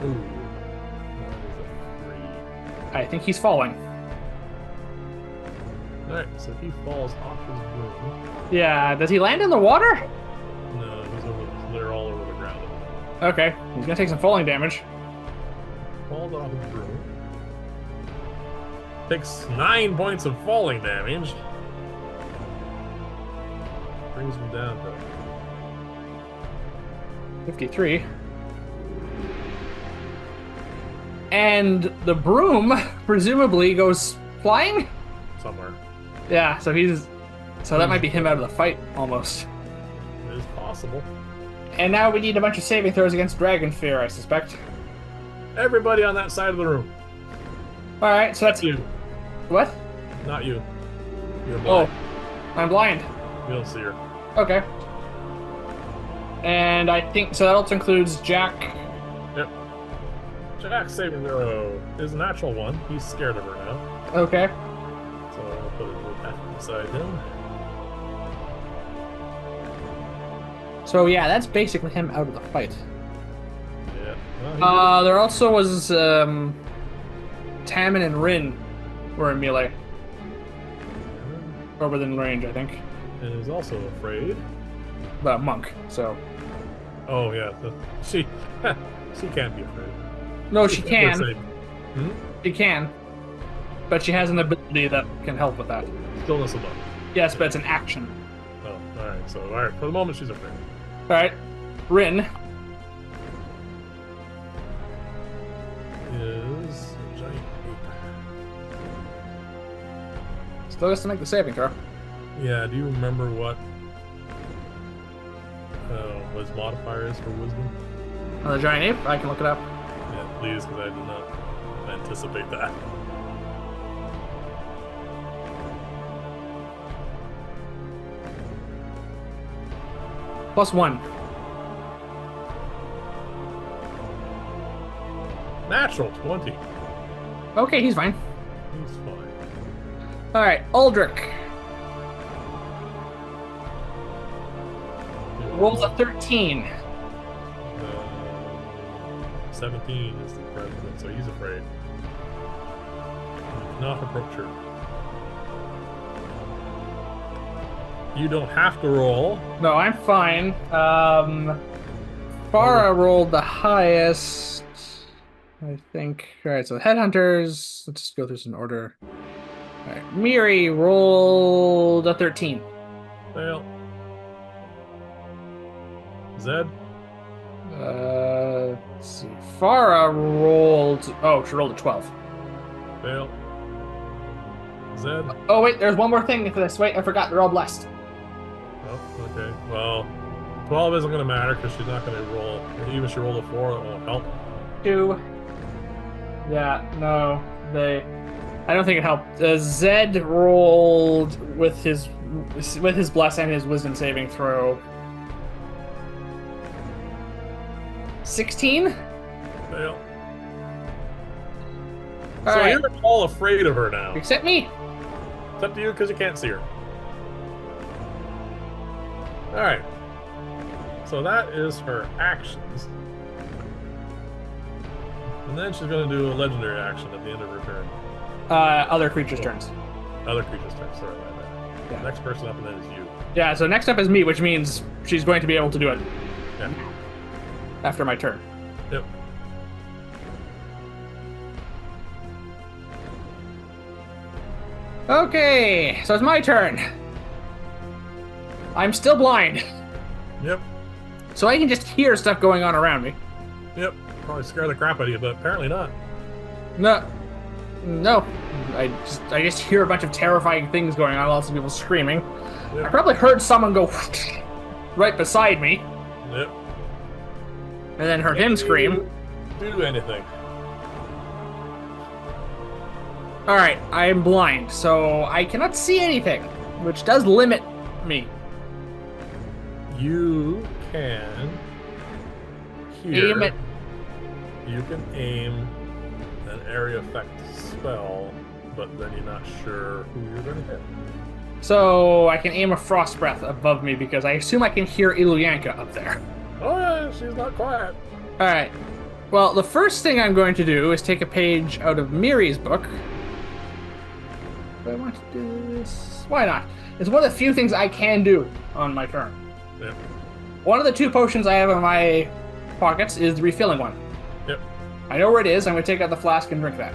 bridge. Ooh. That is a 3. I think he's falling. Alright, so he falls off his broom. Yeah, does he land in the water? No, they're all over the ground. Okay, he's gonna take some falling damage. Falls off his broom. Takes 9 points of falling damage. Brings him down to 53. And the broom presumably goes flying? somewhere. Yeah, so that might be him out of the fight almost. It is possible. And now we need a bunch of saving throws against Dragon Fear, I suspect. Everybody on that side of the room. Alright, so that's You. What? Not you. You're blind. Oh, I'm blind. You don't see her. Okay. And I think so that also includes Jack. Yep. Jack's saving throw is a natural one. He's scared of her now. Okay. So I'll put it back beside him. So yeah, that's basically him out of the fight. Yeah. Well, There also was Tammin and Rin were in melee. Or within range, I think. and is also afraid. But monk, so. Oh yeah, she can't be afraid. No, she can. Hmm? She can. But she has an ability that can help with that. Stillness of mind. Yes, but it's an action. Oh, alright, so alright, for the moment she's afraid. Alright. Rin. Is a giant ape. Still has to make the saving throw. Yeah, do you remember what his modifier is for wisdom? On the giant ape? I can look it up. Yeah, please, because I did not anticipate that. +1. Natural 20. Okay, he's fine. He's fine. Alright, Aldrich. Rolls a 13. 17 is the president, so he's afraid. You cannot approach her. You don't have to roll. No, I'm fine. Farah rolled the highest, I think. Alright, so Headhunters. Let's just go through some order. Alright, Miri rolled a 13. Fail. Zed? Let's see. Farah rolled. Oh, she rolled a 12. Fail. Zed? Oh, wait, there's one more thing for this. Wait, I forgot. They're all blessed. Oh, okay. Well, 12 isn't going to matter because she's not going to roll. Even if she rolled a 4, it won't help. 2. Yeah, no. I don't think it helped. Zed rolled with his bless and his wisdom saving throw. 16? Fail. All So right. you're all afraid of her now. Except me. It's up to you because you can't see her. Alright. So that is her actions. And then she's going to do a legendary action at the end of her turn. Other creatures' turns. Other creature's turn, sorry about that. Yeah. Next person up and then is you. Yeah, so next up is me, which means she's going to be able to do it. Yeah. After my turn. Yep. Okay, so it's my turn. I'm still blind. Yep. So I can just hear stuff going on around me. Yep. Probably scare the crap out of you, but apparently not. No. I just hear a bunch of terrifying things going on, lots of people screaming. Yep. I probably heard someone go right beside me. Yep. And then heard him scream. Do anything. Alright, I am blind, so I cannot see anything, which does limit me. You can hear. Aim it. You can aim an area effect spell, but then you're not sure who you're going to hit. So I can aim a frost breath above me because I assume I can hear Illuyanka up there. Oh yeah, she's not quiet. Alright. Well, the first thing I'm going to do is take a page out of Miri's book. Do I want to do this? Why not? It's one of the few things I can do on my turn. Yep. One of the 2 potions I have in my pockets is the refilling one. Yep. I know where it is. I'm going to take out the flask and drink that.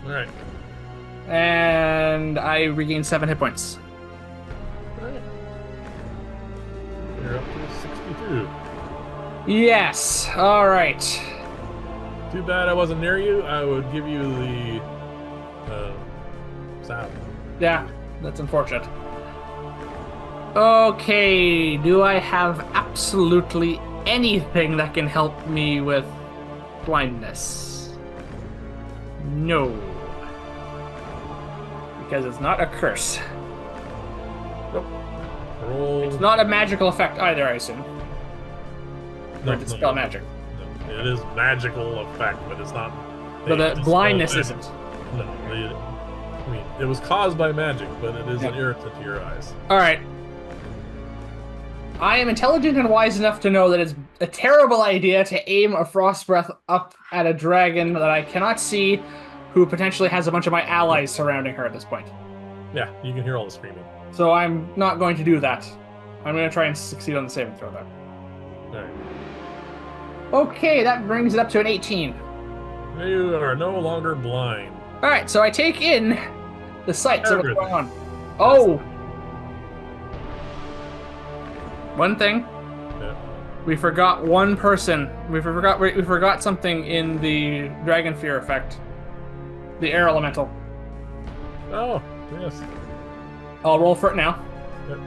Alright. And I regain 7 hit points. Alright. You're up to 62. Yes. All right. Too bad I wasn't near you. I would give you the sound. Yeah, that's unfortunate. Okay, do I have absolutely anything that can help me with blindness? No. Because it's not a curse. Nope. Roll. It's not a magical effect either, I assume. No, Or dispel magic. No. It is magical effect, but it's not. But the blindness magic. isn't. No. I mean, it was caused by magic, but it is an irritant to your eyes. Alright. I am intelligent and wise enough to know that it's a terrible idea to aim a frost breath up at a dragon that I cannot see, who potentially has a bunch of my allies surrounding her at this point. Yeah, you can hear all the screaming. So I'm not going to do that. I'm going to try and succeed on the saving throw, though. Alright. Okay, that brings it up to an 18. You are no longer blind. Alright, so I take in the sights of what's Everything. going on. Oh! One thing. Yeah. We forgot one person. We forgot something in the Dragon Fear effect. The air elemental. Oh, yes. I'll roll for it now. Yep.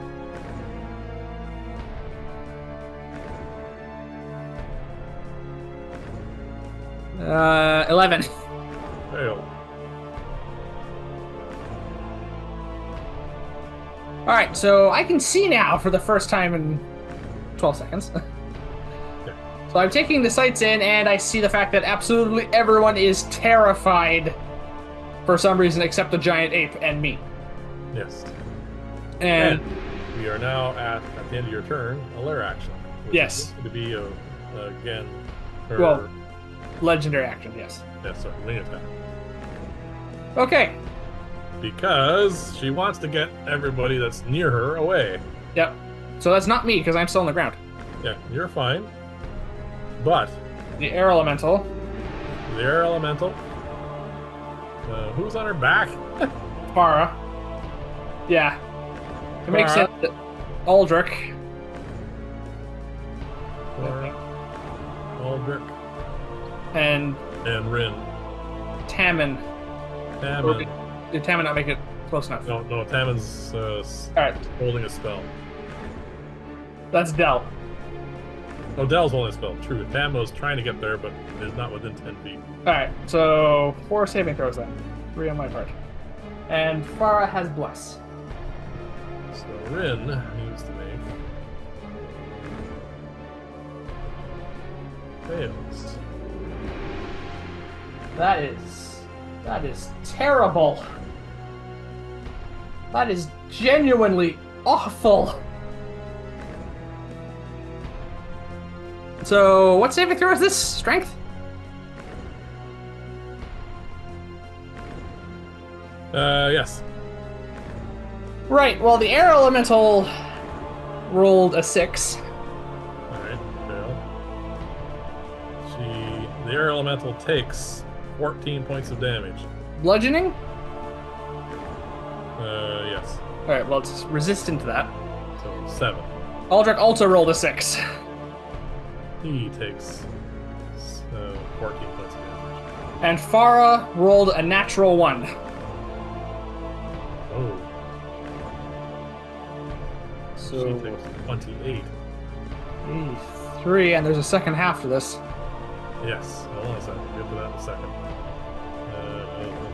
11. Fail. Alright, so I can see now for the first time in 12 seconds. Okay. So I'm taking the sights in, and I see the fact that absolutely everyone is terrified for some reason except the giant ape and me. Yes. And we are now at the end of your turn, a lair action. Which Yes. is going to be, again, her... Well, legendary action, yes. Yes, sorry, wing attack. Okay. Because she wants to get everybody that's near her away. Yep. So that's not me, because I'm still on the ground. Yeah, you're fine. But The air elemental. the air elemental... who's on her back? Farah. Yeah. It makes Farah. sense that Aldrich. Aldrich. And And Rin. Tammin. Tammin. Did Tammin not make it close enough? No, Tammin's Alright, holding a spell. that's Dell. Oh, Dell's holding a spell. True. Tammo's trying to get there, but is not within 10 feet. Alright, so 4 saving throws then. 3 on my part. And Farah has Bless. So Rin needs to make fails. That is terrible. That is genuinely awful. So, what saving throw is this? Strength? Yes. Right, well, the air elemental rolled a 6. Alright, fail. The air elemental takes 14 points of damage. Bludgeoning? Yes. Alright, well, it's resistant to that. So 7. Aldrich also rolled a 6. He takes 14 points of damage. And Farah rolled a natural 1. Oh. So She takes 28. 3, and there's a second half to this. Yes. Hold on a second. We'll get to that in a second.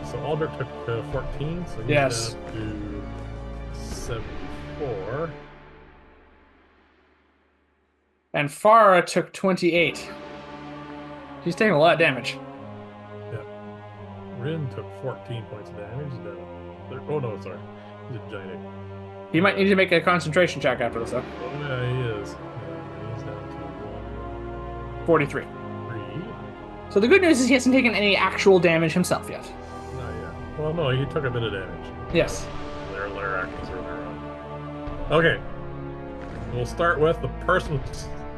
So Aldrich took 14, so he's Yes. down to 74. And Farah took 28. She's taking a lot of damage. Rin took 14 points of damage. Oh no, sorry. He's a giant ape. He might need to make a concentration check after this, though. Oh yeah, he is. He's down to 43. 3. So the good news is he hasn't taken any actual damage himself yet. Not yet. Well, no, he took a bit of damage. Yes. Lair actions earlier on. Okay. We'll start with the person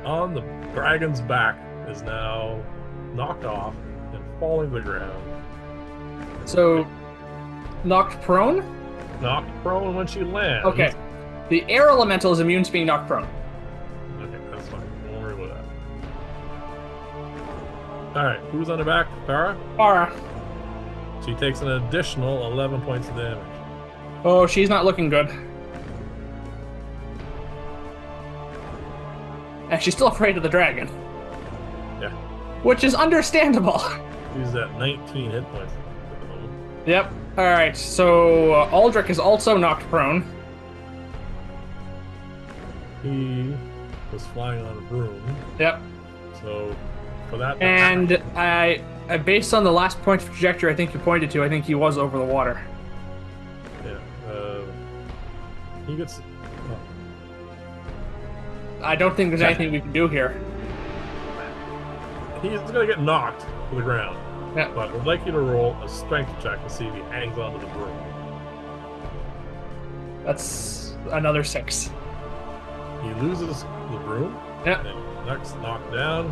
on the dragon's back is now knocked off and falling to the ground. So, knocked prone? Knocked prone when she lands. Okay. The air elemental is immune to being knocked prone. Okay, that's fine. Don't worry about that. Alright, who's on the back? Farah? Farah. She takes an additional 11 points of damage. Oh, she's not looking good. And she's still afraid of the dragon. Yeah. Which is understandable. She's at 19 hit points at the moment. Yep. Alright, so Aldrich is also knocked prone. He was flying on a broom. Yep. So, for that... And I based on the last point of trajectory I think you pointed to, I think he was over the water. Yeah. He gets... I don't think there's anything we can do here. He's going to get knocked to the ground. Yeah. But I'd like you to roll a strength check to see if he hangs onto the broom. That's another 6. He loses the broom. Yeah. And next, knocked down.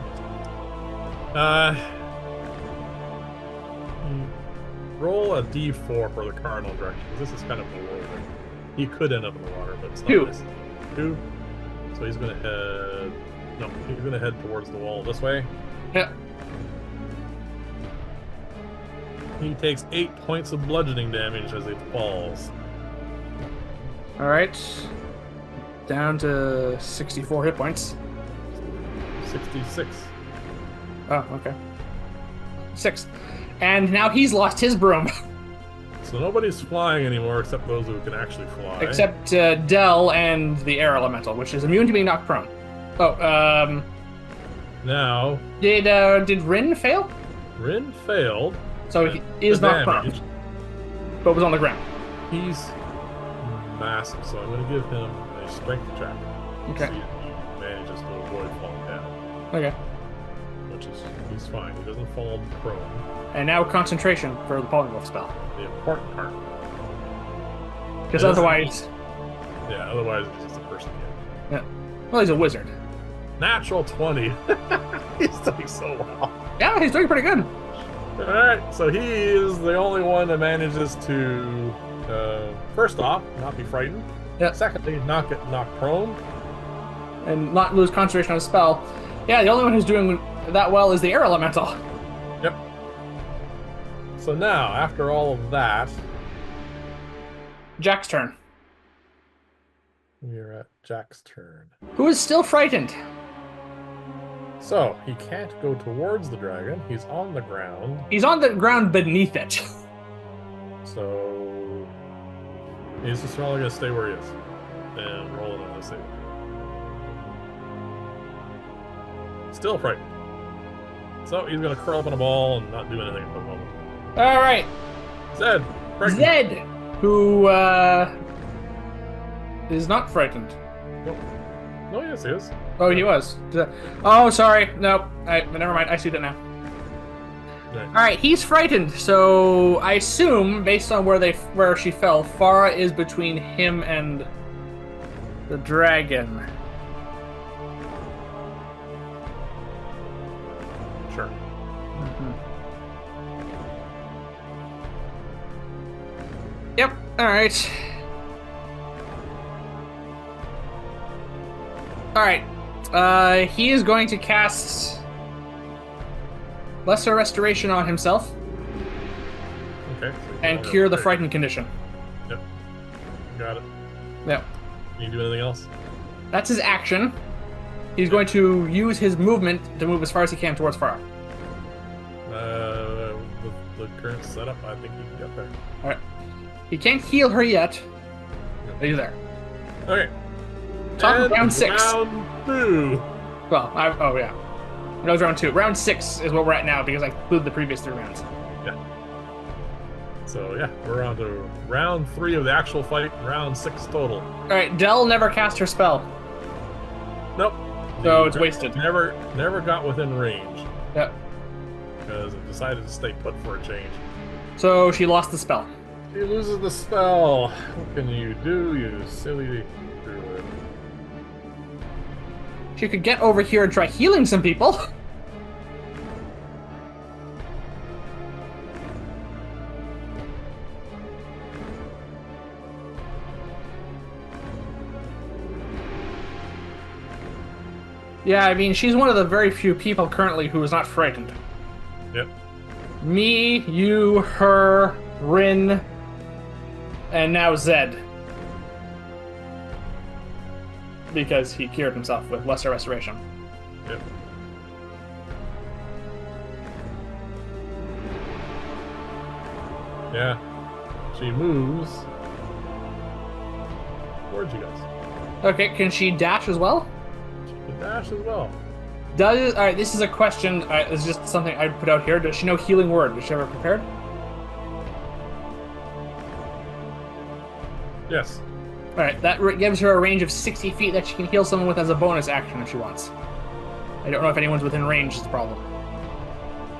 Roll a d4 for the cardinal direction, because this is kind of bewildering. He could end up in the water, but it's not 2. nice. 2. So he's going to head... No, he's going to head towards the wall this way. Yeah. He takes 8 points of bludgeoning damage as he falls. Alright. Down to 64 hit points. 66. Oh, okay. 6. And now he's lost his broom. So nobody's flying anymore except those who can actually fly. Except Dell and the air elemental, which is immune to being knocked prone. Oh, Now, did Rin fail? Rin failed. So he is knocked prone, but was on the ground. He's massive, so I'm going to give him a strength check. Okay. See if he manages to avoid falling down. Okay. Which is, he's fine. He doesn't fall prone. And now concentration for the polymorph spell. The important part. Because otherwise... Yeah, otherwise it's just a person kid. Yeah. Well, he's a wizard. Natural 20. He's doing so well. Yeah, he's doing pretty good. Alright, so he is the only one that manages to, first off, not be frightened. Yeah. Secondly, not get knocked prone. And not lose concentration on a spell. Yeah, the only one who's doing that well is the air elemental. Yep. So now, after all of that, Jack's turn. we're at Jack's turn. Who is still frightened. So, he can't go towards the dragon. He's on the ground. He's on the ground beneath it. So, he's just probably going to stay where he is. And roll it on the save. Still frightened. So, he's going to curl up in a ball and not do anything at the moment. All right. Zed! Frightened. Zed, who is not frightened. Nope. No, yes, he is. Oh, he was. Oh, sorry. Nope. Never mind. I see that now. Right. All right, he's frightened. So I assume, based on where she fell, Farah is between him and the dragon. Sure. Yep. All right. All right. He is going to cast Lesser Restoration on himself Okay. and cure the frightened condition. Yep. Got it. Yep. Can you do anything else? That's his action. He's going to use his movement to move as far as he can towards Farah. With the current setup, I think you can get there. All right. He can't heal her yet, but he's there. Okay. Top of And round 6. Round 2. Well, oh yeah. That was round 2. Round 6 is what we're at now because I included the previous 3 rounds. Yeah. So yeah, we're on to round 3 of the actual fight. Round 6 total. All right. Dell never cast her spell, Nope. so it's wasted. Never got within range Yep. because it decided to stay put for a change. So she lost the spell. She loses the spell. What can you do, you silly druid? She could get over here and try healing some people. Yeah, I mean, she's one of the very few people currently who is not frightened. Yep. Me, you, her, Rin, and now Zed. Because he cured himself with Lesser Restoration. Yep. Yeah. She moves towards you guys. Okay, can she dash as well? She can dash as well. Alright, this is a question. It's just something I'd put out here. Does she know Healing Word? Is she ever prepared? Yes. Alright, that gives her a range of 60 feet that she can heal someone with as a bonus action if she wants. I don't know if anyone's within range is the problem.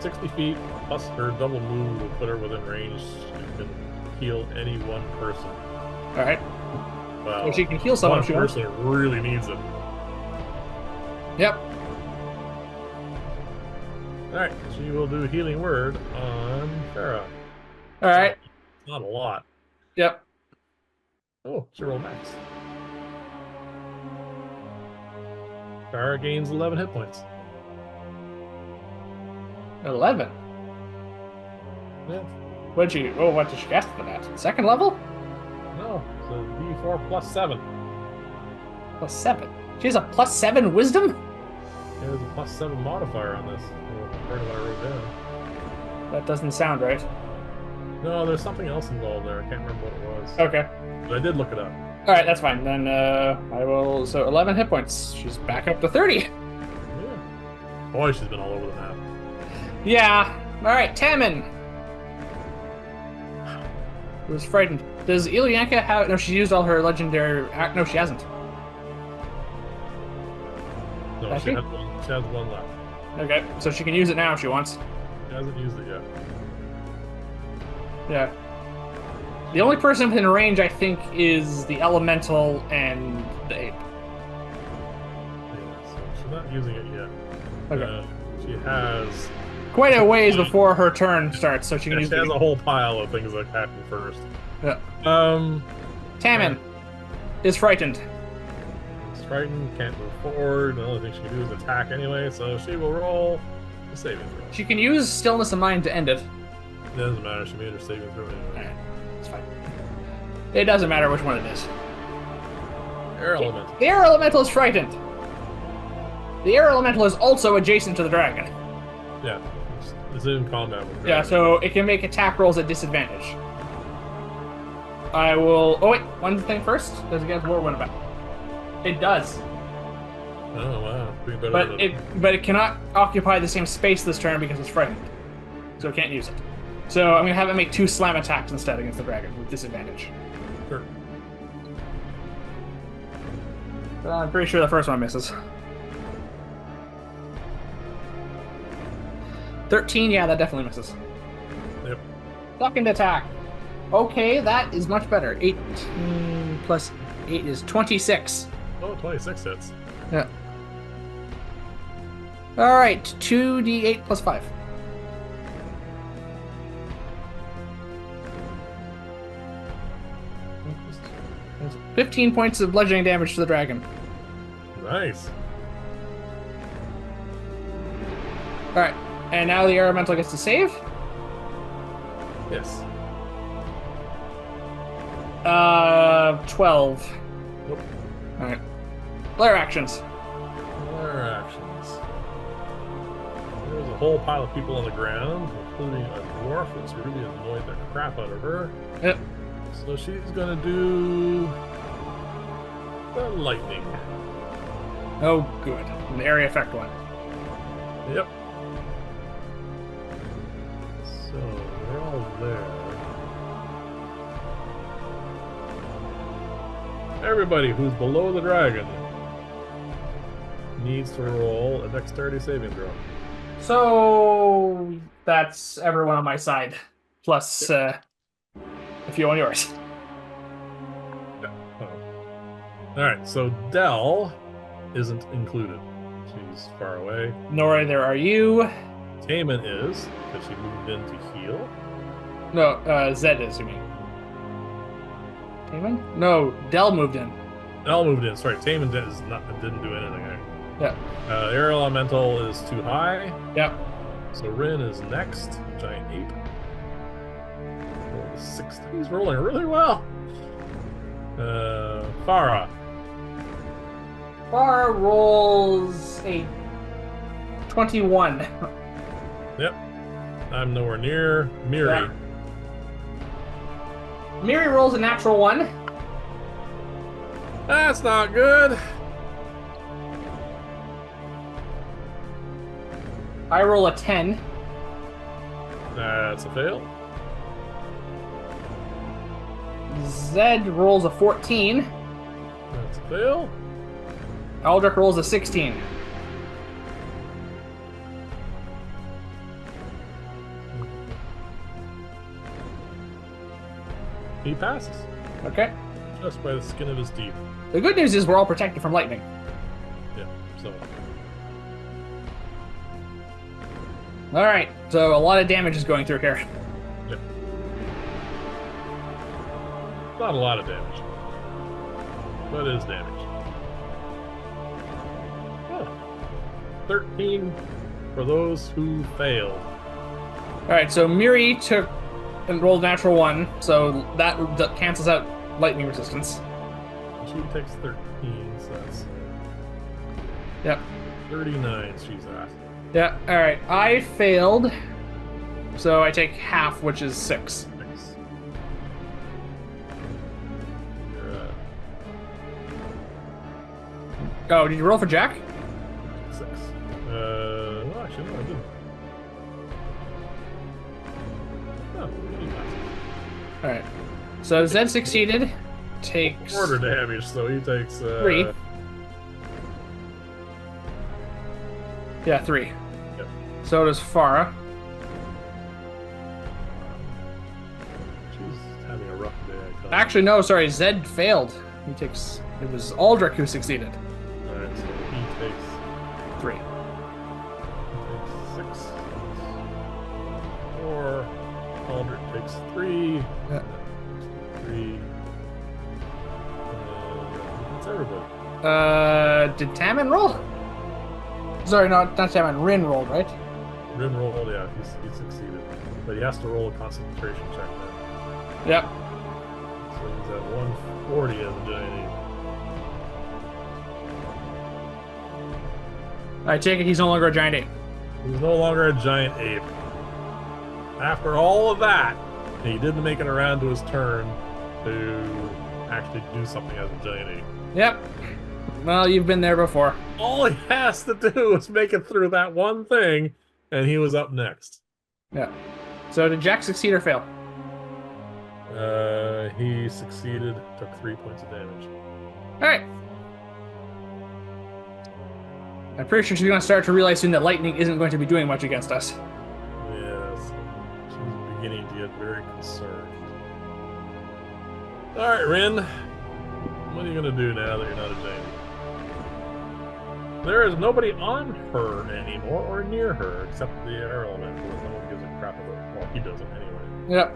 60 feet plus her double move will put her within range. She can heal any one person. Alright. Well, So she can heal someone one if she wants. person really needs it. Yep. Alright, she will do Healing Word on Farah. Alright. Not a lot. Yep. Oh, she rolled max. Farah gains 11 hit points. 11. Yeah. What did she cast for that? Second level? No, it's a D4 plus 7. Plus 7. She has a plus 7 wisdom? There's a plus 7 modifier on this. Part of what I wrote down. That doesn't sound right. No, there's something else involved there. I can't remember what it was. Okay. But I did look it up. Alright, that's fine. Then I will. So 11 hit points. She's back up to 30. Yeah. Boy, she's been all over the map. Yeah. Alright, Tammin. Who's frightened. Does Illuyanka have. No, she used all her legendary. No, she hasn't. No, Has she she? has one. She has one left. Okay, so she can use it now if she wants. She hasn't used it yet. Yeah. The only person within range, I think, is the elemental and the ape. Yeah, so she's not using it yet. Okay. She has. Quite a ways before her turn starts, so she can Yeah, use she has a whole pile of things that happen first. Yeah. Tammin is frightened. She's frightened, can't move forward. The only thing she can do is attack anyway, so she will roll a saving throw. She can use Stillness of Mind to end it. It doesn't matter. She made her saving throw anyway. Alright, it's fine. It doesn't matter which one it is. Air element. The air elemental is frightened. The air elemental is also adjacent to the dragon. Yeah, it's in combat with the Yeah, dragon. so it can make attack rolls at disadvantage. I will. Oh wait, one thing first. Does it get Whirlwind back? It does, Oh wow, pretty better but it cannot occupy the same space this turn because it's frightened, so it can't use it. So I'm gonna have it make 2 slam attacks instead against the dragon with disadvantage. Sure. I'm pretty sure the first one misses. 13, yeah, that definitely misses. Yep. Second attack. Okay, that is much better. 18 plus 8 is 26. Oh, 26 hits. Yeah. All right, 2d8 plus 5. That's 15 points of bludgeoning damage to the dragon. Nice. All right, and now the air elemental gets to save. Yes. 12. Nope. All right. Lair actions. Lair actions. There's a whole pile of people on the ground, including a dwarf that's really annoyed the crap out of her. Yep. So she's gonna do the lightning. Oh, good. An area effect one. Yep. So they're all there. Everybody who's below the dragon needs to roll a dexterity saving throw. So that's everyone on my side, plus a few on yours. Oh. All right, so Dell isn't included. She's far away. Nor there are you. Taman is, because she moved in to heal. No, Zed is, you mean? Taman? No, Dell moved in. Dell moved in. Sorry, Taman didn't do anything. Yeah. Air Elemental is too high. Yep. So Rin is next. Giant Ape. Roll a 6. He's rolling really well. Farah. Bar rolls a 21. Yep. I'm nowhere near. Miri. Yeah. Miri rolls a natural 1. That's not good. I roll a 10. That's a fail. Zed rolls a 14. That's a fail. Aldrich rolls a 16. He passes. Okay. Just by the skin of his teeth. The good news is we're all protected from lightning. Yeah, so. All right, so a lot of damage is going through here. Yeah. Not a lot of damage. But it is damage. Oh. 13 for those who failed. All right, so Miri took and rolled a natural 1, so that cancels out lightning resistance. She takes 13, so that's Yep. 39 she's at. Yeah, all right. I failed, so I take half, which is 6. Thanks. You're at Oh, did you roll for Jack? 6. Well, actually, no, I didn't. No, he passes. All right. So Zed succeeded. Takes Quarter damage, so he takes 3. Yeah, 3. Yep. So does Farah. She's having a rough day. I tell you. Actually, no, sorry. Zed failed. He takes. It was Aldrich who succeeded. All right, so he takes 3. 6. 4. Aldrich takes 3. Yeah. 3. That's everybody. Did Taman roll? Sorry, not Taman. Rin rolled, right? Rin rolled, yeah, he succeeded. But he has to roll a concentration check now. Yep. So he's at 140 as a giant ape. I take it he's no longer a giant ape. He's no longer a giant ape. After all of that, he didn't make it around to his turn to actually do something as a giant ape. Yep. Well, you've been there before. All he has to do is make it through that one thing, and he was up next. Yeah. So did Jack succeed or fail? He succeeded, took 3 points of damage. All right. I'm pretty sure she's going to start to realize soon that lightning isn't going to be doing much against us. beginning to get very concerned. All right, Rin. What are you going to do now that you're not a giant? There is nobody on her anymore or near her except the air elemental that no one gives a crap about. Well, he doesn't anyway. Yep.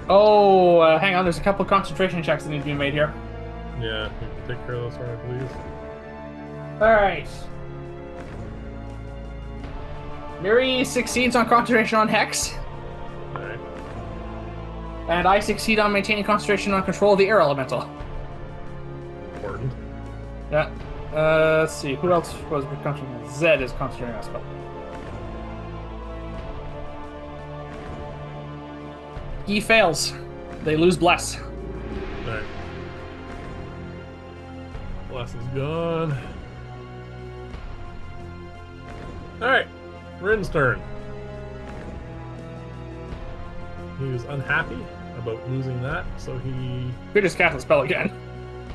Oh, hang on. There's a couple concentration checks that need to be made here. Yeah, you can take care of those for me, please. All right. Miri succeeds on concentration on Hex. All right. And I succeed on maintaining concentration on control of the air elemental. Important. Yeah. Let's see. Who else was concentrating? Zed is concentrating on spell. He fails. They lose Bless. Alright. Bless is gone. Alright. Rin's turn. He was unhappy about losing that, so he We just cast the spell again.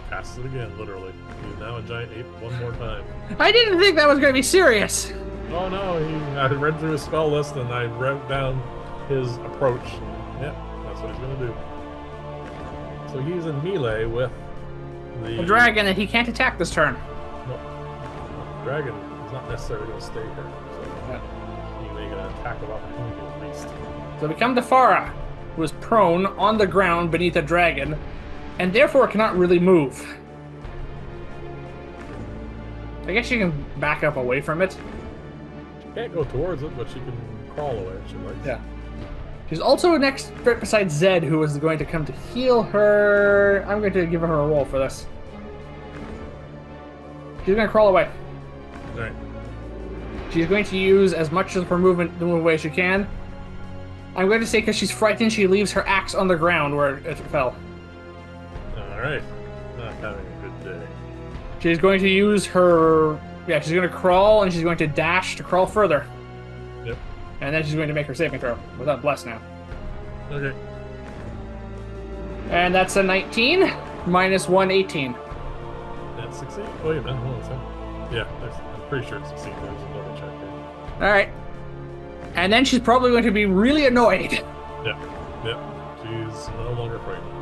casts it again, literally. He's now a giant ape one more time. I didn't think that was going to be serious. Oh no, I read through his spell list and I wrote down his approach. Yep, that's what he's gonna do. So he's in melee with the A dragon, and he can't attack this turn. No, dragon is not necessarily gonna stay here. So Yeah. he may get an attack of opportunity at least. So we come to Farah, who is prone on the ground beneath a dragon, and therefore cannot really move. I guess you can back up away from it. She can't go towards it, but she can crawl away if she likes. Yeah. She's also next right beside Zed, who is going to come to heal her. I'm going to give her a roll for this. She's going to crawl away. Alright. She's going to use as much of her movement to move away as she can. I'm going to say because she's frightened, she leaves her axe on the ground where it fell. Alright. Not having a good day. She's going to use her... Yeah, she's going to crawl, and she's going to dash to crawl further. Yep. And then she's going to make her saving throw. Without Bless now. Okay. And that's a 19, minus 1, 18. That succeed? Oh, wait a minute. Hold on a second. Yeah, I'm pretty sure it succeeds. There's a double check here. Alright. And then she's probably going to be really annoyed. Yep. Yep. She's no longer frightened.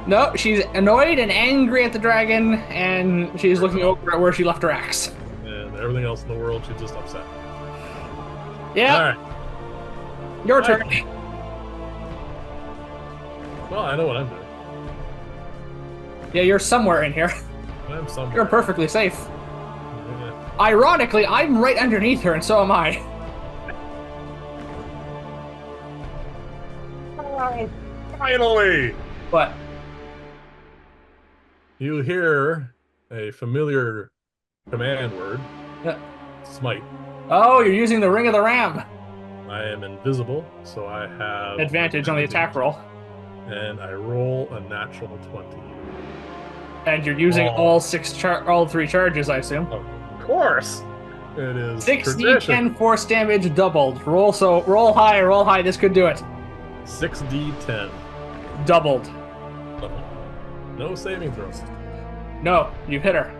No, she's annoyed and angry at the dragon, and she's looking over at where she left her axe. And everything else in the world, she's just upset. Yeah. Alright. Your turn. Well, I know what I'm doing. Yeah, you're somewhere in here. I'm somewhere. You're perfectly safe. Yeah. Ironically, I'm right underneath her, and so am I. Finally! What? You hear a familiar command word. Yeah. Smite. Oh, you're using the Ring of the Ram. I am invisible, so I have Advantage on the attack roll. And I roll a natural 20. And you're using Oh. all 3 charges, I assume. Of course! It is 6d10 tradition. force damage doubled. Roll high, this could do it. 6d10. Doubled. No saving throws. No, you hit her.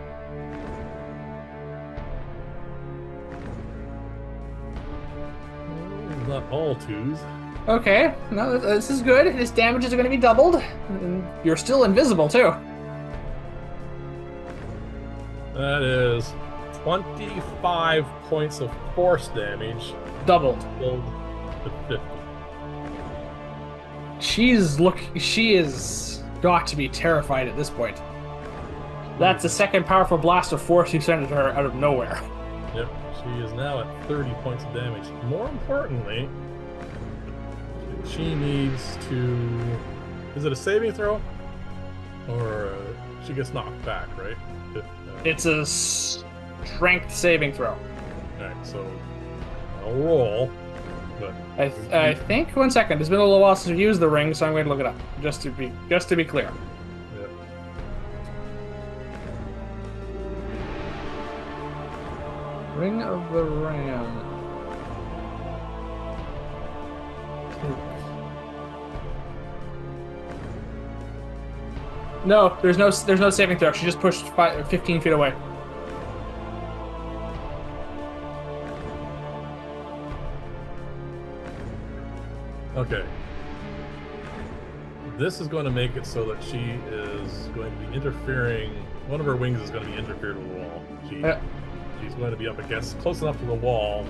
Not all twos. Okay, no, this is good. This damage is going to be doubled. And you're still invisible, too. That is 25 points of force damage. Doubled. Build to 50. She is got to be terrified at this point. That's the second powerful blast of force you sent at her out of nowhere. Yep, she is now at 30 points of damage. More importantly, she needs to... Is it a saving throw? Or she gets knocked back, right? It's a strength saving throw. Alright, so I'll roll. But I think 1 second. It's been a little while since we used the ring, so I'm going to look it up just to be clear. Yep. Ring of the Ram. No, there's no saving throw. She just pushed 15 feet away. Okay. This is going to make it so that she is going to be interfering. One of her wings is going to be interfered with the wall. She's going to be up against close enough to the wall.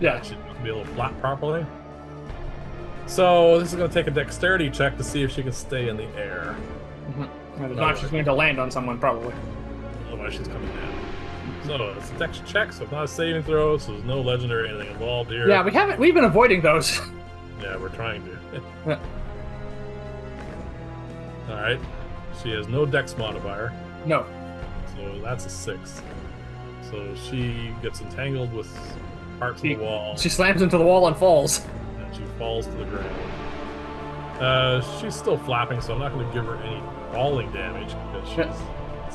Yeah. She's going to be able to flap properly. So this is going to take a dexterity check to see if she can stay in the air. If not, she's going to land on someone, probably. Otherwise, she's coming down. So it's a dex check, so it's not a saving throw, so there's no legendary or anything involved here. Yeah, we've been avoiding those. Yeah, we're trying to. Yeah. Alright. She has no dex modifier. No. So that's a 6. So she gets entangled with parts of the wall. She slams into the wall and falls. And she falls to the ground. She's still flapping, so I'm not going to give her any falling damage because she's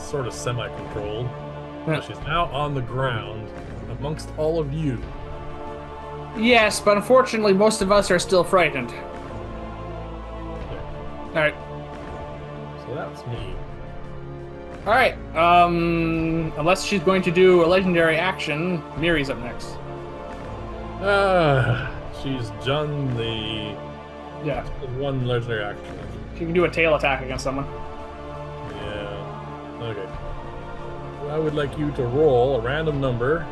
sort of semi-controlled. Yeah. So she's now on the ground amongst all of you. Yes, but unfortunately, most of us are still frightened. All right. So that's me. All right. Unless she's going to do a legendary action, Miri's up next. She's done the one legendary action. She can do a tail attack against someone. Yeah. Okay. I would like you to roll a random number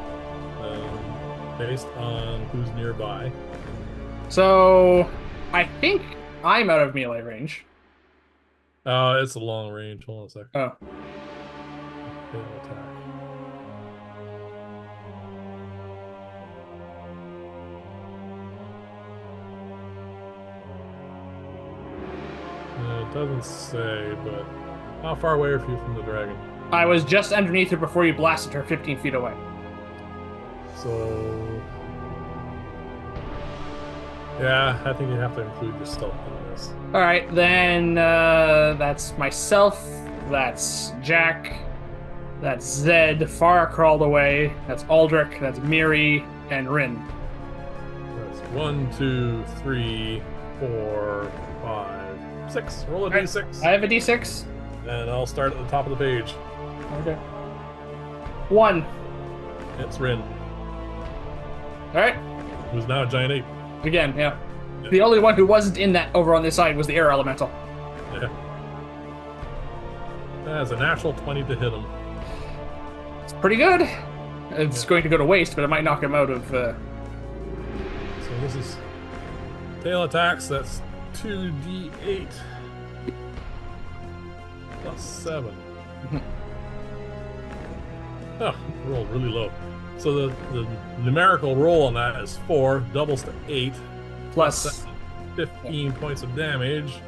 based on who's nearby. So, I think I'm out of melee range. It's a long range. Hold on a second. Oh. Tail attack. It doesn't say, but how far away are you from the dragon? I was just underneath her before you blasted her 15 feet away. So, yeah, I think you have to include yourself in this. All right, then that's myself, that's Jack, that's Zed, Farah crawled away, that's Aldrich, that's Miri, and Rin. That's 1, 2, 3, 4, 5, 6. Roll a d6. I have a d6. And I'll start at the top of the page. Okay. 1. It's Rin. All right. Who's now a giant ape. Again, yeah. The only one who wasn't in that over on this side was the air elemental. Yeah. That's a natural 20 to hit him. It's pretty good. It's going to go to waste, but it might knock him out of... So this is tail attacks. That's 2d8 plus 7. Oh, rolled really low. So the numerical roll on that is 4, doubles to 8. Plus 15 points of damage.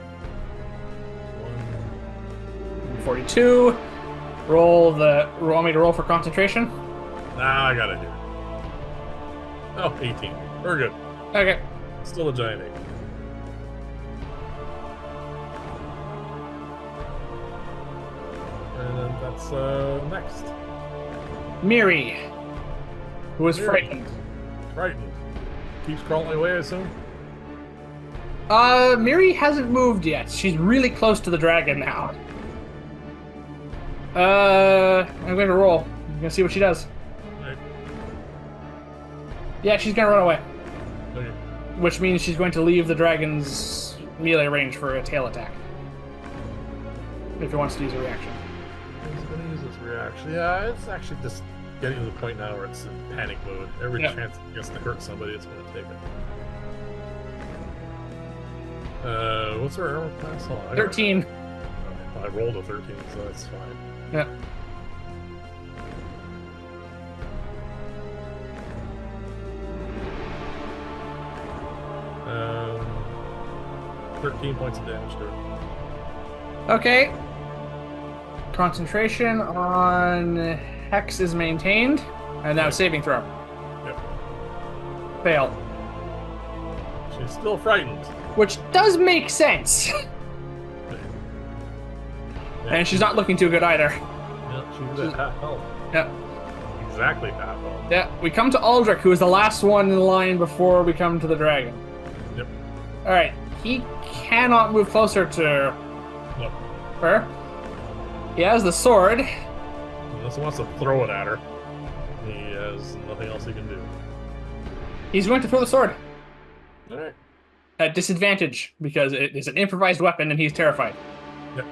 42. Roll me to roll for concentration? Nah, I got it here. Oh, 18. We're good. Okay. Still a giant ape. And then that's next. Miri, who is frightened. Frightened. Keeps crawling away, I assume? Miri hasn't moved yet. She's really close to the dragon now. I'm going to roll. I'm going to see what she does. Right. Yeah, she's going to run away. Okay. Which means she's going to leave the dragon's melee range for a tail attack. If he wants to use a reaction. He's going to use his reaction. Yeah, it's actually just getting to the point now where it's in panic mode. Every chance it gets to hurt somebody, it's going to take it. What's her armor class? Oh, 13. I rolled a 13, so that's fine. Yeah. Um, 13 points of damage to her. Okay. Concentration on Hex is maintained. And now saving throw. Yep. Failed. She's still frightened. Which does make sense. And she's not looking too good either. Yeah, she's at half health. Yeah. Exactly half health. Yeah, we come to Aldrich, who is the last one in the line before we come to the dragon. Yep. Alright, he cannot move closer to her. He has the sword. Unless he wants to throw it at her. He has nothing else he can do. He's going to throw the sword. Alright. at disadvantage because it is an improvised weapon and he's terrified. Yep.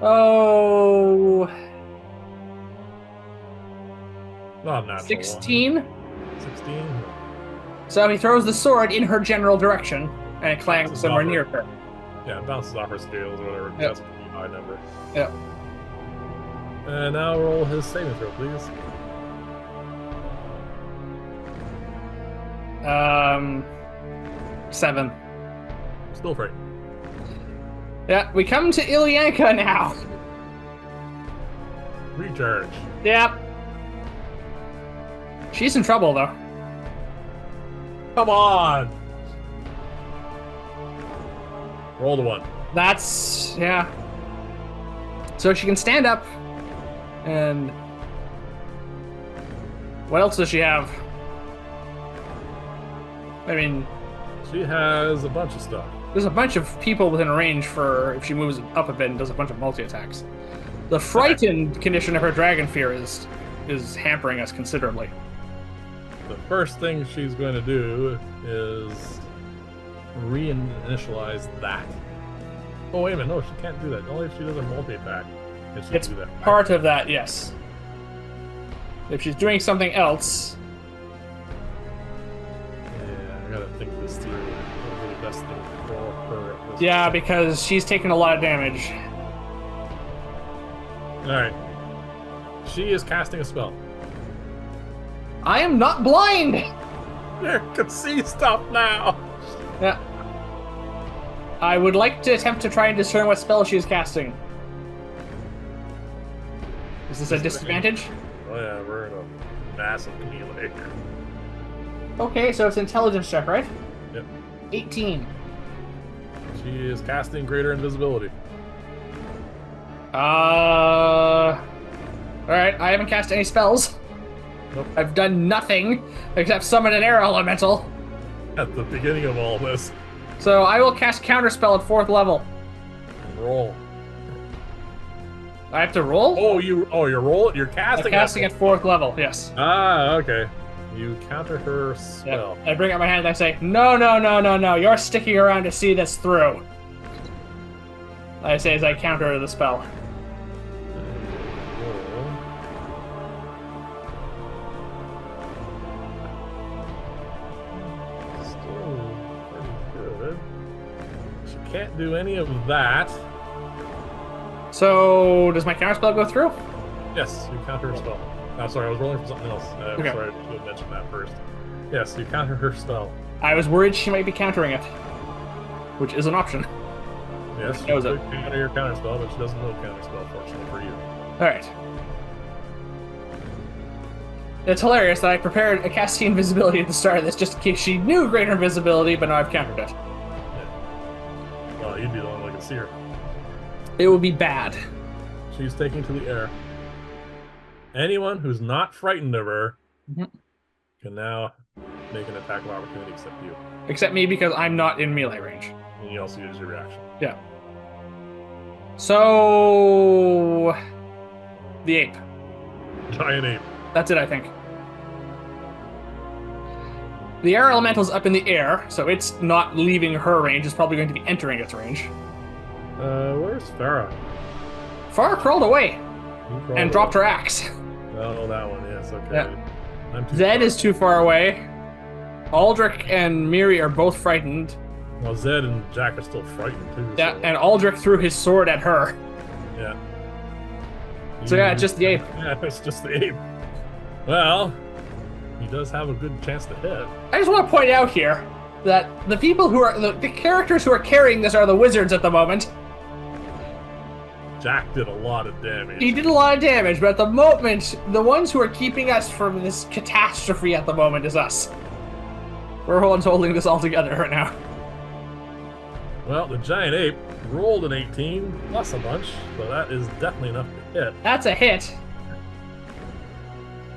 Oh. Not natural. 16. 16. So he throws the sword in her general direction, and it clangs somewhere near her. Yeah, it bounces off her scales or whatever. Yep. That's a pretty high number. Yep. And now roll his saving throw, please. 7. Still frightened. Yeah, we come to Illuyanka now. Recharge. Yep. She's in trouble, though. Come on! Roll the 1. That's... yeah. So she can stand up, and... what else does she have? I mean... she has a bunch of stuff. There's a bunch of people within range for if she moves up a bit and does a bunch of multi-attacks. The frightened condition of her dragon fear is hampering us considerably. The first thing she's going to do is reinitialize that. Oh, wait a minute. No, she can't do that. Only if she does a multi-attack can she It's do that. part of that, yes. If she's doing something else... yeah, I gotta think this through. What would be the best thing for her at this yeah, point? because she's taken a lot of damage. Alright. She is casting a spell. I am not blind! You can see stuff now! Yeah. I would like to attempt to try and discern what spell she is casting. Is this a disadvantage? Oh yeah, we're in a massive melee here. Okay, so it's an intelligence check, right? Yep. 18. She is casting greater invisibility. Alright, I haven't cast any spells. Nope. I've done nothing except summon an air elemental. At the beginning of all this. So I will cast Counterspell at 4th level. Roll. I have to roll? You're I'm casting casting at 4th level, yes. Ah, okay. You counter her spell. I bring up my hand and I say, no, no, no, no, no, you're sticking around to see this through. I say as I counter the spell. Can't do any of that. So, does my counterspell go through? Yes, you counter her spell. I'm sorry, I was rolling for something else. I'm Okay. sorry, I should have mentioned that first. Yes, you counter her spell. I was worried she might be countering it, which is an option. Yes, she knows could it. counter your counter spell, but she doesn't know counter spell, fortunately for you. Alright. It's hilarious that I prepared a casting invisibility at the start of this just in case she knew greater invisibility, but now I've countered it. Well, you'd be the one that can see her. It would be bad. She's taking to the air. Anyone who's not frightened of her can now make an attack of opportunity except you. Except me because I'm not in melee range. And you also use your reaction. Yeah. So... the ape. Giant ape. That's it, I think. The air elemental's up in the air, so it's not leaving her range. It's probably going to be entering its range. Where's Farah? Farah crawled away Crawled and dropped her axe. Oh, that one, yes, okay. Yeah. I'm too Zed far. is too far away. Aldrich and Miri are both frightened. Well, Zed and Jack are still frightened too. Yeah, so, and Aldrich threw his sword at her. yeah. So yeah, it's just the ape. Yeah, it's just the ape. Well, he does have a good chance to hit. I just want to point out here that the people who are the characters who are carrying this are the wizards at the moment. Jack did a lot of damage. He did a lot of damage, but at the moment, the ones who are keeping us from this catastrophe at the moment is us. We're the ones holding this all together right now. Well, the giant ape rolled an 18 plus a bunch, so that is definitely enough to hit. That's a hit.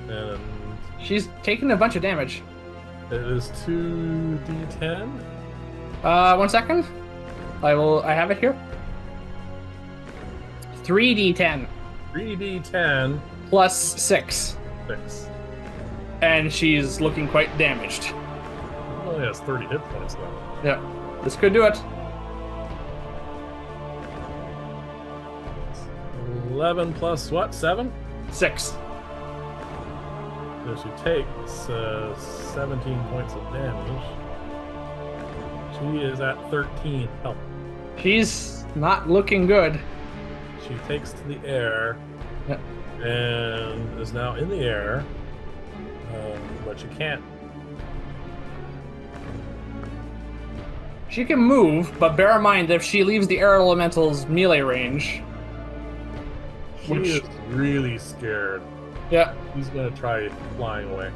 And She's taking a bunch of damage. it is 2d10. 1 second. I have it here. 3d10 3d10 plus 6. 6. And she's looking quite damaged. only has 30 hit points though. Yeah, this could do it. 11 plus what? 7? 6. So she takes 17 points of damage. She is at 13 health. She's not looking good. She takes to the air Yep. and is now in the air, but she can't. She can move, but bear in mind that if she leaves the air elemental's melee range, She is really scared. yeah, She's going to try flying away.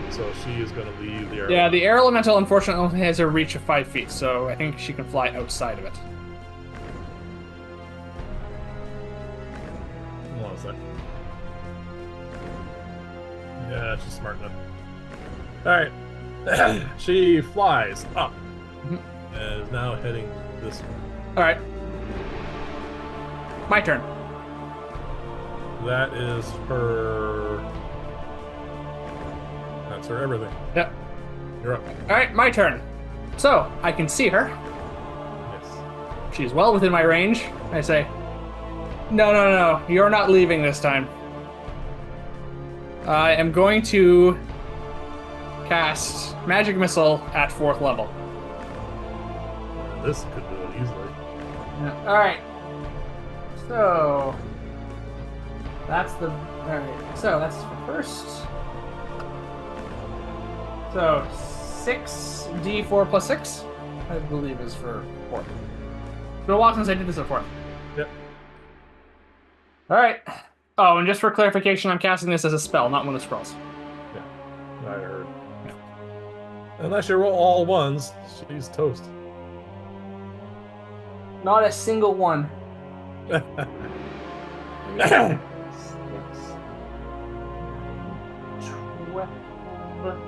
So she is going to leave the air. yeah, the air elemental unfortunately only has a reach of 5 feet, so I think she can fly outside of it. Hold on a sec. Yeah, she's smart enough. All right. She flies up and is now heading this way. All right, my turn. That is her. That's her everything. Yep. You're up. All right, my turn. So I can see her. Yes. She's well within my range. I say, no, you're not leaving this time. I am going to cast Magic Missile at 4th level. This could do it easily. All right. So that's the. All right. So that's the first. So 6d4 plus 6, I believe, is for 4th. It's been a while since I did this at 4th. Yep. All right. Oh, and just for clarification, I'm casting this as a spell, not one of the scrolls. Yeah. I heard. Unless you roll all ones, she's toast. Not a single one. 6, 12.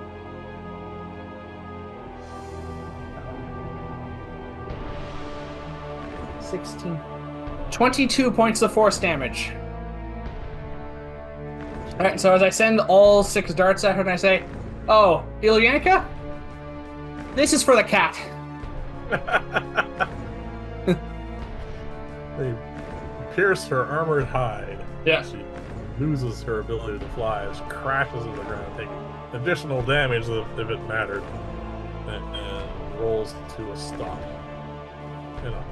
16. 22 points of force damage. Alright, so as I send all 6 darts at her and I say, oh, Illuyanka? This is for the cat. They pierce her armored hide. Yeah. She loses her ability to fly as she crashes to the ground, taking additional damage if it mattered, and rolls to a stop. In a